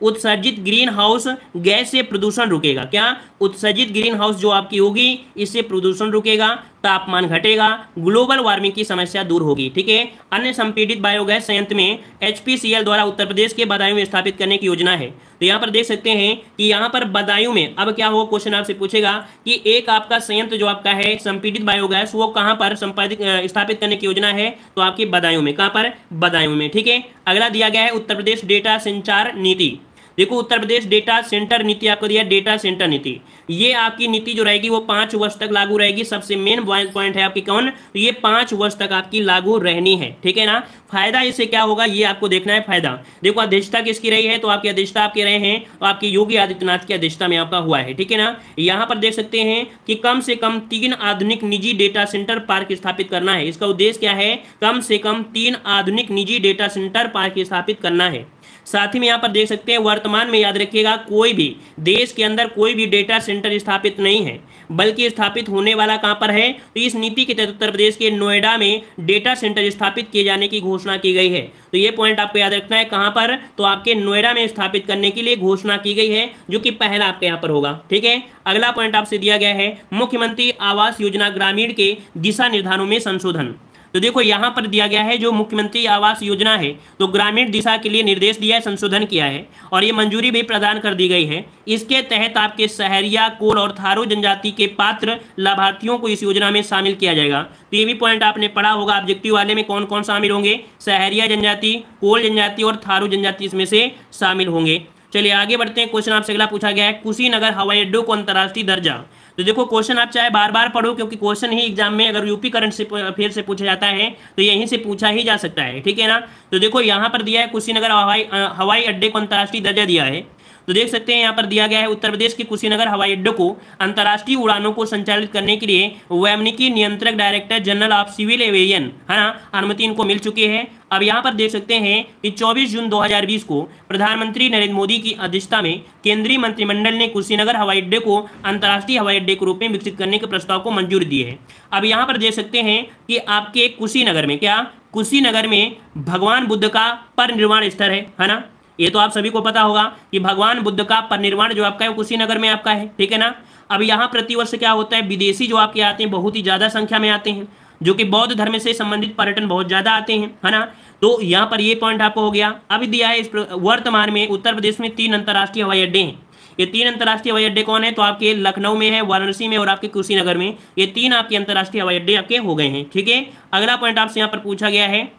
उत्सर्जित ग्रीन हाउस गैस से प्रदूषण रुकेगा। क्या उत्सर्जित ग्रीन हाउस जो आपकी होगी इससे प्रदूषण रुकेगा, तापमान घटेगा, ग्लोबल वार्मिंग की समस्या दूर होगी, ठीक है। अन्य संपीड़ित बायोगैस संयंत्र में HPCL द्वारा उत्तर प्रदेश के बदायूं में स्थापित करने की योजना है। तो यहाँ पर देख सकते हैं कि यहाँ पर बदायूं में अब क्या होगा, क्वेश्चन आपसे पूछेगा कि एक आपका संयंत्र जो आपका है संपीड़ित बायोगैस वो कहाँ पर स्थापित करने की योजना है, तो आपकी बदायूं में, कहाँ पर, बदायूं में, ठीक है। अगला दिया गया है उत्तर प्रदेश डेटा संचार नीति। देखो उत्तर प्रदेश डेटा सेंटर नीति आपको दिया, डेटा सेंटर नीति, ये आपकी नीति जो रहेगी वो 5 वर्ष तक लागू रहेगी। सबसे मेन पॉइंट है आपकी कौन, तो ये 5 वर्ष तक आपकी लागू रहनी है, ठीक है ना। फायदा इससे क्या होगा ये आपको देखना है फायदा। देखो अध्यक्षता किसकी रही है, तो आपकी अध्यक्षता आपके रहे हैं तो आपकी योगी आदित्यनाथ की अध्यक्षता में आपका हुआ है, ठीक है ना। यहाँ पर देख सकते हैं कि कम से कम 3 आधुनिक निजी डेटा सेंटर पार्क स्थापित करना है। इसका उद्देश्य क्या है, कम से कम 3 आधुनिक निजी डेटा सेंटर पार्क स्थापित करना है। साथ ही में यहाँ पर देख सकते हैं वर्तमान में याद रखिएगा कोई भी देश के अंदर कोई भी डेटा सेंटर स्थापित नहीं है, बल्कि स्थापित होने वाला कहाँ पर है, तो इस नीति के तहत उत्तर प्रदेश के नोएडा में डेटा सेंटर स्थापित किए जाने की घोषणा की गई है। तो ये पॉइंट आपको याद रखना है, कहाँ पर, तो आपके नोएडा में स्थापित करने के लिए घोषणा की गई है, जो कि पहला आपके यहाँ पर होगा, ठीक है। अगला पॉइंट आपसे दिया गया है मुख्यमंत्री आवास योजना ग्रामीण के दिशा निर्धारणों में संशोधन। तो देखो यहाँ पर दिया गया है जो मुख्यमंत्री आवास योजना है तो ग्रामीण दिशा के लिए निर्देश दिया है, संशोधन किया है और ये मंजूरी भी प्रदान कर दी गई है। इसके तहत आपके सहरिया, कोल और थारू जनजाति के पात्र लाभार्थियों को इस योजना में शामिल किया जाएगा। तो ये भी पॉइंट आपने पढ़ा होगा ऑब्जेक्टिव वाले में, कौन कौन शामिल होंगे, सहरिया जनजाति, कोल जनजाति और थारू जनजाति इसमें से शामिल होंगे। चलिए आगे बढ़ते हैं। क्वेश्चन आपसे अगला पूछा गया है कुशीनगर हवाई अड्डे को अंतर्राष्ट्रीय दर्जा। तो देखो क्वेश्चन आप चाहे बार बार पढ़ो, क्योंकि क्वेश्चन ही एग्जाम में अगर यूपी करंट से फिर से पूछा जाता है तो यहीं से पूछा ही जा सकता है, ठीक है ना। तो देखो यहाँ पर दिया है कुशीनगर हवाई अड्डे को अंतर्राष्ट्रीय दर्जा दिया है। तो देख सकते हैं यहाँ पर दिया गया है उत्तर प्रदेश के कुशीनगर हवाई अड्डे को अंतर्राष्ट्रीय उड़ानों को संचालित करने के लिए वायुमंडलीय नियंत्रक director general of civil aviation है ना, अनुमति इनको मिल चुकी है। अब यहाँ पर देख सकते हैं कि 24 जून 2020 को प्रधानमंत्री नरेंद्र मोदी की अध्यक्षता में केंद्रीय मंत्रिमंडल ने कुशीनगर हवाई अड्डे को अंतर्राष्ट्रीय हवाई अड्डे के रूप में विकसित करने के प्रस्ताव को मंजूरी दी है। अब यहाँ पर देख सकते हैं कि आपके कुशीनगर में क्या, कुशीनगर में भगवान बुद्ध का परिनिर्वाण स्थल है ना। ये तो आप सभी को पता होगा कि भगवान बुद्ध का परिनिर्वाण जो आपका है कुशीनगर में आपका है, ठीक है ना। अब यहाँ प्रतिवर्ष क्या होता है, विदेशी जो आपके आते हैं बहुत ही ज्यादा संख्या में आते हैं, जो कि बौद्ध धर्म से संबंधित पर्यटन बहुत ज्यादा आते हैं, है ना। तो यहाँ पर ये पॉइंट आपको हो गया। अभी दिया है वर्तमान में उत्तर प्रदेश में 3 अंतर्राष्ट्रीय हवाई अड्डे हैं। ये 3 अंतर्राष्ट्रीय हवाई अड्डे कौन है, तो आपके लखनऊ में है, वाराणसी में और आपके कुशीनगर में। ये 3 आपके अंतर्राष्ट्रीय हवाई अड्डे आपके हो गए हैं, ठीक है। अगला पॉइंट आपसे यहाँ पर पूछा गया है,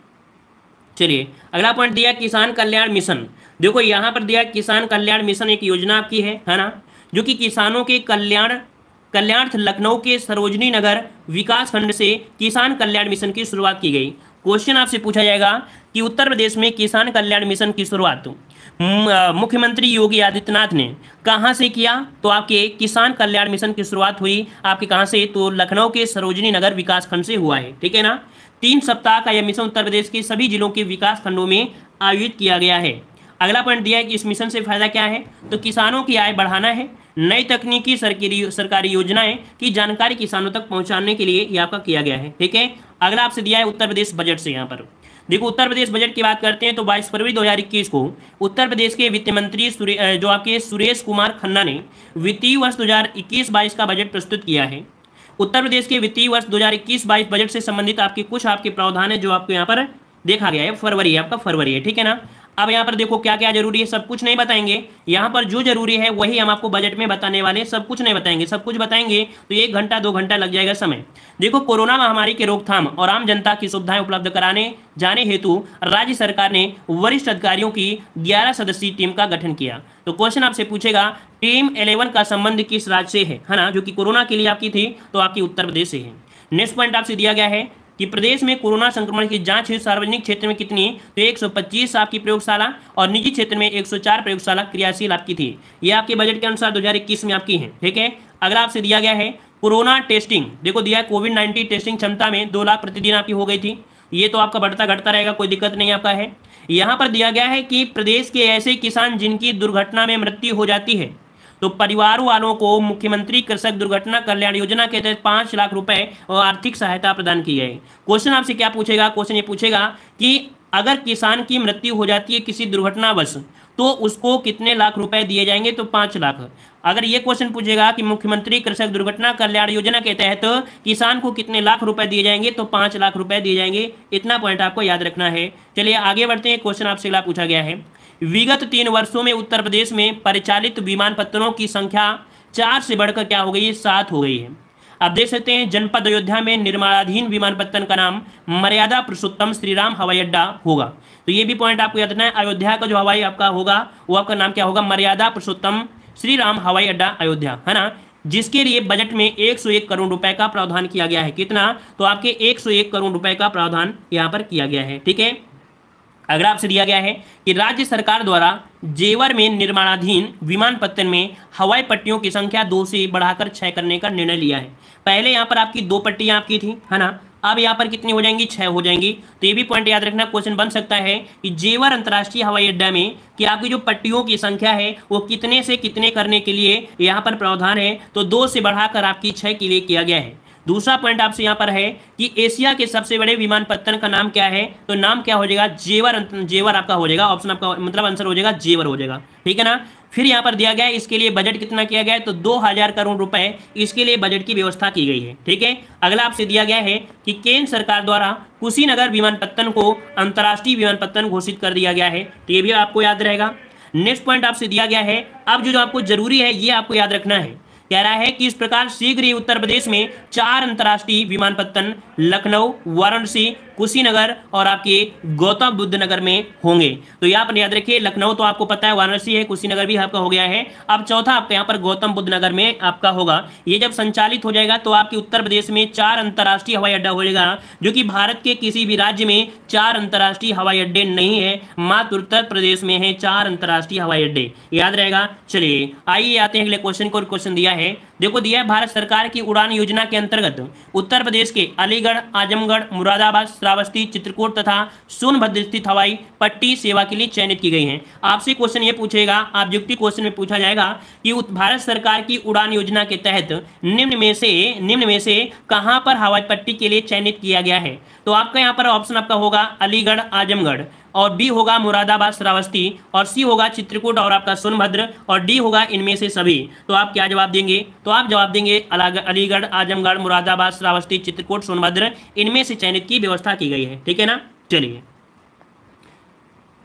चलिए अगला पॉइंट दिया किसान कल्याण मिशन। देखो यहाँ पर दिया किसान कल्याण मिशन एक योजना आपकी है ना, जो कि किसानों के कल्याणार्थ लखनऊ के सरोजनी नगर विकास खंड से किसान कल्याण मिशन की शुरुआत की गई। क्वेश्चन आपसे पूछा जाएगा कि उत्तर प्रदेश में किसान कल्याण मिशन की शुरुआत मुख्यमंत्री योगी आदित्यनाथ ने कहां से किया, तो आपके किसान कल्याण मिशन की शुरुआत हुई आपके कहां से, तो लखनऊ के सरोजनी नगर विकास खंड से हुआ है, ठीक है ना। 3 सप्ताह का यह मिशन उत्तर प्रदेश के सभी जिलों के विकास खंडों में आयोजित किया गया है। अगला पॉइंट दिया है कि इस मिशन से फायदा क्या है, तो किसानों की आय बढ़ाना है, नई तकनीकी सरकारी योजनाएं की जानकारी किसानों तक पहुंचाने के लिए यह आपका किया गया है, ठीक है। अगला आपसे दिया है उत्तर प्रदेश बजट से। यहाँ पर देखो उत्तर प्रदेश बजट की बात करते हैं तो 22 फरवरी 2021 को उत्तर प्रदेश के वित्त मंत्री जो आपके सुरेश कुमार खन्ना ने वित्तीय वर्ष 2021-22 का बजट प्रस्तुत किया है। उत्तर प्रदेश के वित्तीय वर्ष 2021-22 बजट से संबंधित आपके कुछ प्रावधान है जो आपको यहाँ पर देखा गया है। फरवरी आपका फरवरी है, ठीक है ना। अब यहाँ पर देखो क्या क्या जरूरी है, सब कुछ नहीं बताएंगे। यहाँ पर जो जरूरी है वही हम आपको बजट में बताने वाले, सब कुछ नहीं बताएंगे। सब कुछ बताएंगे तो 1 घंटा 2 घंटा लग जाएगा समय। देखो, कोरोना महामारी के रोकथाम और आम जनता की सुविधाएं उपलब्ध कराने जाने हेतु राज्य सरकार ने वरिष्ठ अधिकारियों की 11 सदस्यीय टीम का गठन किया। तो क्वेश्चन आपसे पूछेगा टीम 11 का संबंध किस राज्य से है ना, जो कि कोरोना के लिए आपकी थी, तो आपकी उत्तर प्रदेश से है। नेक्स्ट पॉइंट आपसे दिया गया है कि प्रदेश में कोरोना संक्रमण की जांच हेतु सार्वजनिक क्षेत्र में कितनी, तो 125 आपकी प्रयोगशाला और निजी क्षेत्र में 104 प्रयोगशाला क्रियाशील आपकी थी। ये आपके बजट के अनुसार 2021 में आपकी है। ठीक है, अगला आपसे दिया गया है कोरोना टेस्टिंग। देखो दिया है कोविड-19 टेस्टिंग क्षमता में 2 लाख प्रतिदिन आपकी हो गई थी। ये तो आपका बढ़ता घटता रहेगा, कोई दिक्कत नहीं आपका है। यहाँ पर दिया गया है कि प्रदेश के ऐसे किसान जिनकी दुर्घटना में मृत्यु हो जाती है तो परिवार वालों को मुख्यमंत्री कृषक दुर्घटना कल्याण योजना के तहत 5 लाख रुपए और आर्थिक सहायता प्रदान की गई। क्वेश्चन आपसे क्या पूछेगा, क्वेश्चन ये पूछेगा कि अगर किसान की मृत्यु हो जाती है किसी दुर्घटनावश तो उसको कितने लाख रुपए दिए जाएंगे, तो 5 लाख। अगर ये क्वेश्चन पूछेगा कि मुख्यमंत्री कृषक दुर्घटना कल्याण योजना के तहत किसान को कितने लाख रुपए दिए जाएंगे, तो 5 लाख रुपए दिए जाएंगे। इतना पॉइंट आपको याद रखना है। चलिए आगे बढ़ते हैं। क्वेश्चन आपसे अगला पूछा गया है, विगत 3 वर्षों में उत्तर प्रदेश में परिचालित विमानपत्तनों की संख्या 4 से बढ़कर क्या हो गई है, 7 हो गई है। आप देख सकते हैं जनपद अयोध्या में निर्माणाधीन विमानपत्तन का नाम मर्यादा पुरुषोत्तम श्रीराम हवाई अड्डा होगा। तो ये भी पॉइंट आपको याद रखना है। अयोध्या का जो हवाई आपका होगा वो आपका नाम क्या होगा, मर्यादा पुरुषोत्तम श्रीराम हवाई अड्डा अयोध्या, है ना, जिसके लिए बजट में 101 करोड़ रुपए का प्रावधान किया गया है। कितना, तो आपके 101 करोड़ रुपए का प्रावधान यहाँ पर किया गया है। ठीक है, अगला आपसे दिया गया है कि राज्य सरकार द्वारा जेवर में निर्माणाधीन विमानपत्तन में हवाई पट्टियों की संख्या 2 से बढ़ाकर 6 करने का निर्णय लिया है। पहले यहाँ पर आपकी 2 पट्टियाँ आपकी थी, है ना, अब यहाँ पर कितनी हो जाएंगी, 6 हो जाएंगी। तो ये भी पॉइंट याद रखना, क्वेश्चन बन सकता है कि जेवर अंतर्राष्ट्रीय हवाई अड्डा में कि आपकी जो पट्टियों की संख्या है वो कितने से कितने करने के लिए यहाँ पर प्रावधान है, तो 2 से बढ़ाकर आपकी 6 के लिए किया गया है। दूसरा पॉइंट आपसे यहाँ पर है कि एशिया के सबसे बड़े विमानपत्तन का नाम क्या है, तो नाम क्या हो जाएगा, जेवर। जेवर आपका हो जाएगा, ऑप्शन आपका मतलब आंसर हो जाएगा जेवर हो जाएगा। ठीक है ना। फिर यहाँ पर दिया गया है इसके लिए बजट कितना किया गया है, तो 2000 करोड़ रुपए इसके लिए बजट की व्यवस्था की गई है। ठीक है, अगला आपसे दिया गया है कि केंद्र सरकार द्वारा कुशीनगर विमानपत्तन को अंतर्राष्ट्रीय विमानपत्तन घोषित कर दिया गया है। तो ये भी आपको याद रहेगा। नेक्स्ट पॉइंट आपसे दिया गया है, अब जो आपको जरूरी है ये आपको याद रखना है। कह रहा है कि इस प्रकार शीघ्र ही उत्तर प्रदेश में 4 अंतर्राष्ट्रीय विमानपत्तन लखनऊ, वाराणसी, कुशीनगर और आपके गौतम बुद्ध नगर में होंगे। तो यहाँ पर याद रखिए, लखनऊ तो आपको पता है, वाराणसी है, कुशीनगर भी आपका हो गया है। अब चौथा आपका यहाँ पर गौतम बुद्ध नगर में आपका होगा। ये जब संचालित हो जाएगा तो आपके उत्तर प्रदेश में 4 अंतर्राष्ट्रीय हवाई अड्डा हो जाएगा, जो कि भारत के किसी भी राज्य में 4 अंतर्राष्ट्रीय हवाई अड्डे नहीं है, मात्र उत्तर प्रदेश में है 4 अंतर्राष्ट्रीय हवाई अड्डे। याद रहेगा। चलिए आइए आते हैं अगले क्वेश्चन को। क्वेश्चन दिया है, देखो दिया है भारत सरकार की उड़ान योजना के अंतर्गत उत्तर प्रदेश के अलीगढ़, आजमगढ़, मुरादाबाद, श्रावस्ती, चित्रकूट तथा सोनभद्र स्थित हवाई पट्टी सेवा के लिए चयनित की गई हैं। आपसे क्वेश्चन ये पूछेगा, ऑब्जेक्टिव क्वेश्चन में पूछा जाएगा कि भारत सरकार की उड़ान योजना के तहत निम्न में से कहां पर हवाई पट्टी के लिए चयनित किया गया है। तो आपका यहाँ पर ऑप्शन आपका होगा अलीगढ़, आजमगढ़, और बी होगा मुरादाबाद, श्रावस्ती, और सी होगा चित्रकूट और आपका सोनभद्र, और डी होगा इनमें से सभी। तो आप क्या जवाब देंगे, तो आप जवाब देंगे अलीगढ़, आजमगढ़, मुरादाबाद, श्रावस्ती, चित्रकूट, सोनभद्र, इनमें से चयनित की व्यवस्था की गई है। ठीक है ना।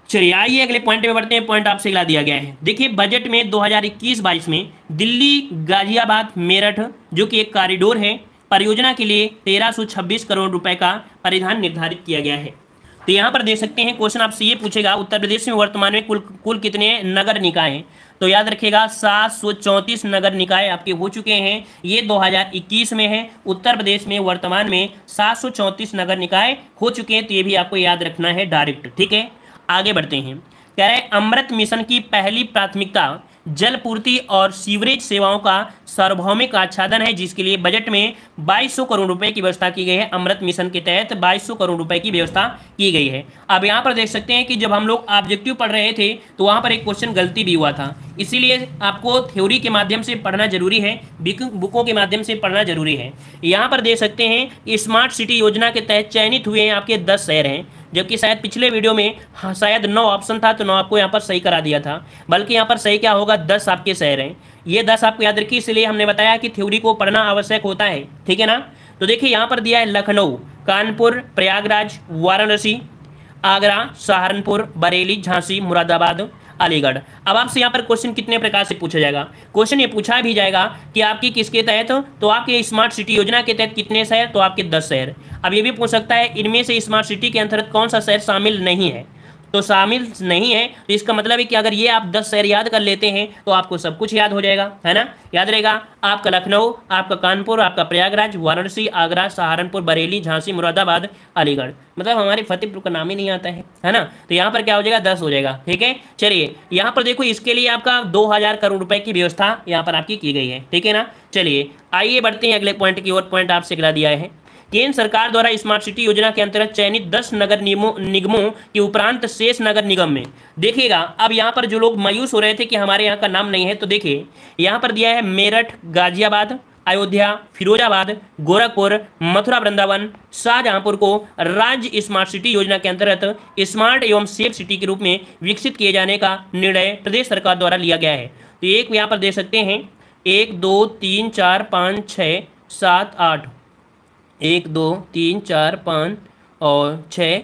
चलिए आइए अगले पॉइंट में बढ़ते हैं। पॉइंट आपसे अगला दिया गया है, देखिए बजट में 2021-22 में दिल्ली गाजियाबाद मेरठ जो कि एक कॉरिडोर है, परियोजना के लिए 1326 करोड़ रुपए का परिधान निर्धारित किया गया है। तो यहाँ पर देख सकते हैं क्वेश्चन आपसे ये पूछेगा उत्तर प्रदेश में वर्तमान में कुल कितने नगर निकाय हैं। तो याद रखिएगा 734 नगर निकाय आपके हो चुके हैं, ये 2021 में है। उत्तर प्रदेश में वर्तमान में 734 नगर निकाय हो चुके हैं, तो ये भी आपको याद रखना है डायरेक्ट। ठीक है, आगे बढ़ते हैं। कह रहे हैं अमृत मिशन की पहली प्राथमिकता जल पूर्ति और सीवरेज सेवाओं का सार्वभौमिक आच्छादन है, जिसके लिए बजट में 2200 करोड़ रुपए की व्यवस्था की गई है। अमृत मिशन के तहत 2200 करोड़ रुपए की व्यवस्था की गई है। अब यहाँ पर देख सकते हैं कि जब हम लोग ऑब्जेक्टिव पढ़ रहे थे तो वहाँ पर एक क्वेश्चन गलती भी हुआ था, इसीलिए आपको थ्योरी के माध्यम से पढ़ना जरूरी है, बुकों के माध्यम से पढ़ना जरूरी है। यहाँ पर देख सकते हैं स्मार्ट सिटी योजना के तहत चयनित हुए हैं आपके 10 शहर हैं, जबकि शायद पिछले वीडियो में शायद 9 ऑप्शन था, तो 9 आपको यहाँ पर सही करा दिया था, बल्कि यहाँ पर सही क्या होगा 10 आपके शहर हैं। ये 10 आपको याद रखिए, इसलिए हमने बताया कि थ्योरी को पढ़ना आवश्यक होता है। ठीक है ना। तो देखिए यहाँ पर दिया है लखनऊ, कानपुर, प्रयागराज, वाराणसी, आगरा, सहारनपुर, बरेली, झांसी, मुरादाबाद, अलीगढ़। अब आपसे यहाँ पर क्वेश्चन कितने प्रकार से पूछा जाएगा? क्वेश्चन ये पूछा भी जाएगा कि आपकी किसके तहत, तो आपके स्मार्ट सिटी योजना के तहत कितने शहर, तो आपके 10 शहर। अब ये भी पूछ सकता है इनमें से स्मार्ट सिटी के अंतर्गत कौन सा शहर शामिल नहीं है, तो शामिल नहीं है तो इसका मतलब है कि अगर ये आप 10 शहर याद कर लेते हैं तो आपको सब कुछ याद हो जाएगा, है ना। याद रहेगा आपका लखनऊ, आपका कानपुर, आपका प्रयागराज, वाराणसी, आगरा, सहारनपुर, बरेली, झांसी, मुरादाबाद, अलीगढ़। मतलब हमारे फतेहपुर का नाम ही नहीं आता है ना। तो यहाँ पर क्या हो जाएगा, 10 हो जाएगा। ठीक है, चलिए यहाँ पर देखो इसके लिए आपका 2000 करोड़ रुपए की व्यवस्था यहाँ पर आपकी की गई है। ठीक है ना। चलिए आइए बढ़ते हैं अगले पॉइंट की ओर। पॉइंट आपसे गिरा दिया है, केंद्र सरकार द्वारा स्मार्ट सिटी योजना के अंतर्गत चयनित 10 नगर निगमों के उपरांत शेष नगर निगम में देखिएगा। अब यहाँ पर जो लोग मायूस हो रहे थे कि हमारे यहाँ का नाम नहीं है, तो देखिए यहाँ पर दिया है मेरठ, गाजियाबाद, अयोध्या, फिरोजाबाद, गोरखपुर, मथुरा, वृंदावन, शाहजहांपुर को राज्य स्मार्ट सिटी योजना के अंतर्गत स्मार्ट एवं सेफ सिटी के रूप में विकसित किए जाने का निर्णय प्रदेश सरकार द्वारा लिया गया है। तो एक यहाँ पर दे सकते हैं 1 2 3 4 5 6 7 8, 1 2 3 4 5 और 6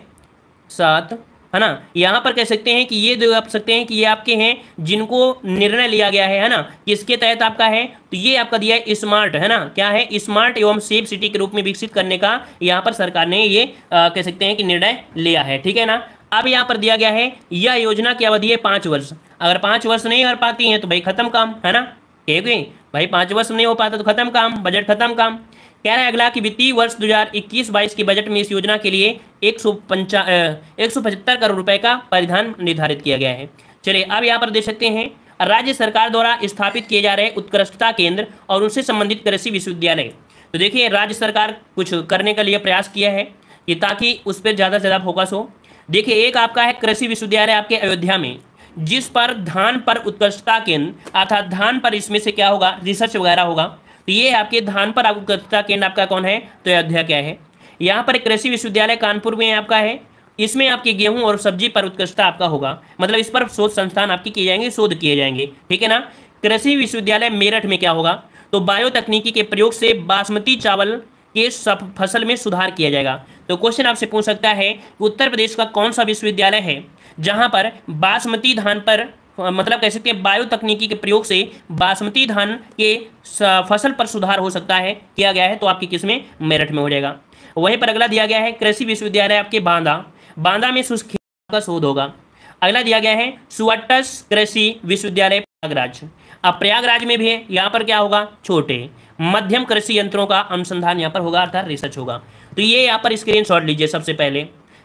7, है ना। यहाँ पर कह सकते हैं कि ये जो आप सकते हैं कि ये आपके हैं जिनको निर्णय लिया गया है ना, किसके तहत आपका है, तो ये आपका दिया है स्मार्ट, है ना। क्या है, स्मार्ट एवं सेफ सिटी के रूप में विकसित करने का यहाँ पर सरकार ने ये कह सकते हैं कि निर्णय लिया है। ठीक है ना। अब यहाँ पर दिया गया है यह योजना की अवधि है 5 वर्ष। अगर 5 वर्ष नहीं कर पाती हैं तो भाई खत्म काम, है ना। ठीक है भाई, 5 वर्ष नहीं हो पाता तो खत्म काम, बजट खत्म काम। कह रहा है अगला कि वित्तीय वर्ष 2021-22 के बजट में इस योजना के लिए 175 करोड़ रुपए का परिधान निर्धारित किया गया है। चलिए अब यहाँ पर देख सकते हैं राज्य सरकार द्वारा स्थापित किए जा रहे उत्कृष्टता केंद्र और उनसे संबंधित कृषि विश्वविद्यालय। तो देखिए राज्य सरकार कुछ करने के लिए प्रयास किया है कि ताकि उस पर ज़्यादा से ज़्यादा फोकस हो। देखिए एक आपका है कृषि विश्वविद्यालय आपके अयोध्या में, जिस पर धान पर उत्कृष्टता केंद्र अर्थात धान पर इसमें से क्या होगा, रिसर्च वगैरह होगा। तो ये आपके धान पर उत्कृष्टता केंद्र आपका कौन है, तो अयोध्या क्या है। यहाँ पर कृषि विश्वविद्यालय कानपुर में आपका है, इसमें आपके गेहूं और सब्जी पर उत्कृष्टता आपका होगा, मतलब इस पर शोध संस्थान आपकी किए जाएंगे, शोध किए जाएंगे। ठीक है ना। कृषि विश्वविद्यालय मेरठ में क्या होगा, तो बायोतकनीकी के प्रयोग से बासमती चावल के फसल में सुधार किया जाएगा। तो क्वेश्चन आपसे पूछ सकता है कि उत्तर प्रदेश का कौन सा विश्वविद्यालय है जहां पर बासमती धान पर मतलब कह सकते हैं बायोतकनीकी के प्रयोग से बासमती धान के फसल पर सुधार हो सकता है, किया गया है, तो आपकी किसमें, मेरठ में हो जाएगा। वहीं पर अगला दिया गया है कृषि विश्वविद्यालय आपके बांदा में शुष्क का शोध होगा। अगला दिया गया है सुवट्टस कृषि विश्वविद्यालय प्रयागराज। अब प्रयागराज में भी है, यहाँ पर क्या होगा, छोटे मध्यम कृषि यंत्रों का अनुसंधान यहाँ पर होगा अर्थात रिसर्च होगा। तो ये यहाँ पर स्क्रीनशॉट लीजिए।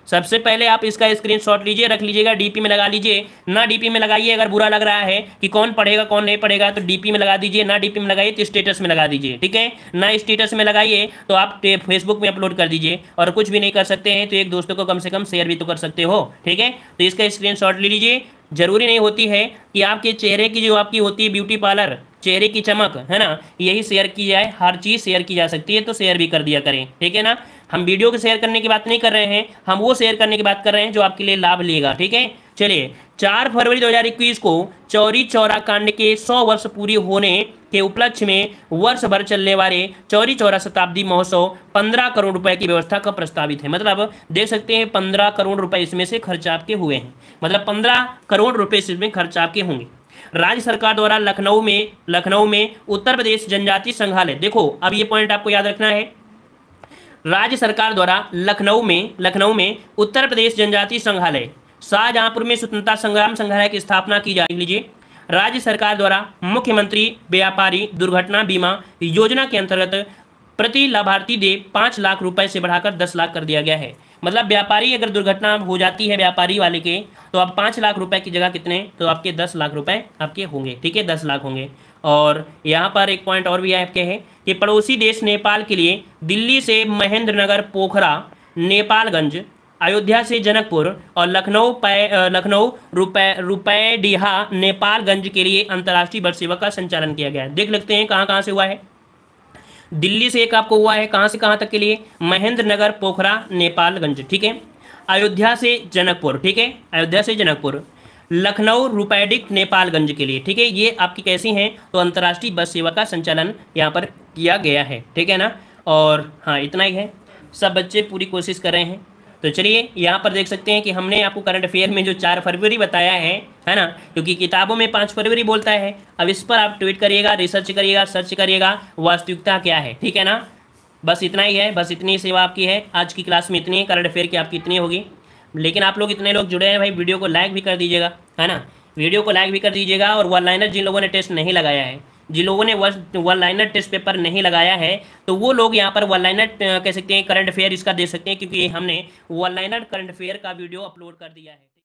सबसे पहले आप इसका स्क्रीनशॉट लीजिए, रख लीजिएगा, डीपी में लगा लीजिए। ना डीपी में लगाइए, अगर बुरा लग रहा है कि कौन पढ़ेगा कौन नहीं पढ़ेगा तो डीपी में लगा दीजिए, ना डीपी में लगाइए तो स्टेटस में लगा दीजिए। ठीक है ना, स्टेटस में लगाइए तो आप फेसबुक में अपलोड कर दीजिए, और कुछ भी नहीं कर सकते हैं तो एक दोस्तों को कम से कम शेयर भी तो कर सकते हो। ठीक है, तो इसका स्क्रीनशॉट ले लीजिए। जरूरी नहीं होती है कि आपके चेहरे की जो आपकी होती है ब्यूटी पार्लर, चेहरे की चमक, है ना, यही शेयर की जाए, हर चीज़ शेयर की जा सकती है, तो शेयर भी कर दिया करें। ठीक है ना। हम वीडियो को शेयर करने की बात नहीं कर रहे हैं, हम वो शेयर करने की बात कर रहे हैं जो आपके लिए लाभ लेगा। ठीक है। चलिए 4 फरवरी 2021 को चौरी चौरा कांड के 100 वर्ष पूरी होने के उपलक्ष्य में वर्ष भर चलने वाले चौरी चौरा शताब्दी महोत्सव 15 करोड़ रुपए की व्यवस्था का प्रस्तावित है। मतलब देख सकते हैं 15 करोड़ रुपए इसमें से खर्च आपके हुए हैं, मतलब 15 करोड़ रुपए इसमें खर्च आपके होंगे। राज्य सरकार द्वारा लखनऊ में उत्तर प्रदेश जनजातीय संग्रहालय, देखो अब ये पॉइंट आपको याद रखना है, राज्य सरकार द्वारा लखनऊ में उत्तर प्रदेश जनजातीय संग्रहालय, शाहजहांपुर में स्वतंत्रता संग्राम संग्रहालय की स्थापना की जा रही है। राज्य सरकार द्वारा मुख्यमंत्री व्यापारी दुर्घटना बीमा योजना के अंतर्गत प्रति लाभार्थी दे 5 लाख रुपए से बढ़ाकर 10 लाख कर दिया गया है। मतलब व्यापारी अगर दुर्घटना हो जाती है व्यापारी वाले के, तो अब 5 लाख रुपए की जगह कितने, तो आपके 10 लाख रुपए आपके होंगे। ठीक है, 10 लाख होंगे। और यहाँ पर एक पॉइंट और भी आपके है कि पड़ोसी देश नेपाल के लिए दिल्ली से महेंद्रनगर, पोखरा, नेपालगंज, अयोध्या से जनकपुर और लखनऊ रुपैडीहा नेपालगंज के लिए अंतर्राष्ट्रीय बस सेवा का संचालन किया गया है। देख लेते हैं कहाँ कहाँ से हुआ है। दिल्ली से एक आपको हुआ है, कहाँ से कहाँ तक के लिए, महेंद्रनगर, पोखरा, नेपालगंज। ठीक है। अयोध्या से जनकपुर, ठीक है, अयोध्या से जनकपुर, लखनऊ रुपैडिक नेपालगंज के लिए। ठीक है, ये आपकी कैसी हैं, तो अंतर्राष्ट्रीय बस सेवा का संचालन यहाँ पर किया गया है। ठीक है ना। और हाँ, इतना ही है, सब बच्चे पूरी कोशिश कर रहे हैं। तो चलिए यहाँ पर देख सकते हैं कि हमने आपको करंट अफेयर में जो 4 फरवरी बताया है ना, क्योंकि किताबों में 5 फरवरी बोलता है। अब इस पर आप ट्वीट करिएगा, रिसर्च करिएगा, सर्च करिएगा वास्तविकता क्या है, ठीक है ना। बस इतना ही है, बस इतनी सेवा आपकी है। आज की क्लास में इतनी है, करंट अफेयर की आपकी इतनी होगी। लेकिन आप लोग इतने लोग जुड़े हैं भाई, वीडियो को लाइक भी कर दीजिएगा, है ना। वीडियो को लाइक भी कर दीजिएगा। और वन लाइनर जिन लोगों ने टेस्ट नहीं लगाया है, जिन लोगों ने वन लाइनर टेस्ट पेपर नहीं लगाया है, तो वो लोग यहाँ पर वन लाइनर कह सकते हैं करंट अफेयर इसका दे सकते हैं, क्योंकि हमने वन लाइनर करंट अफेयर का वीडियो अपलोड कर दिया है।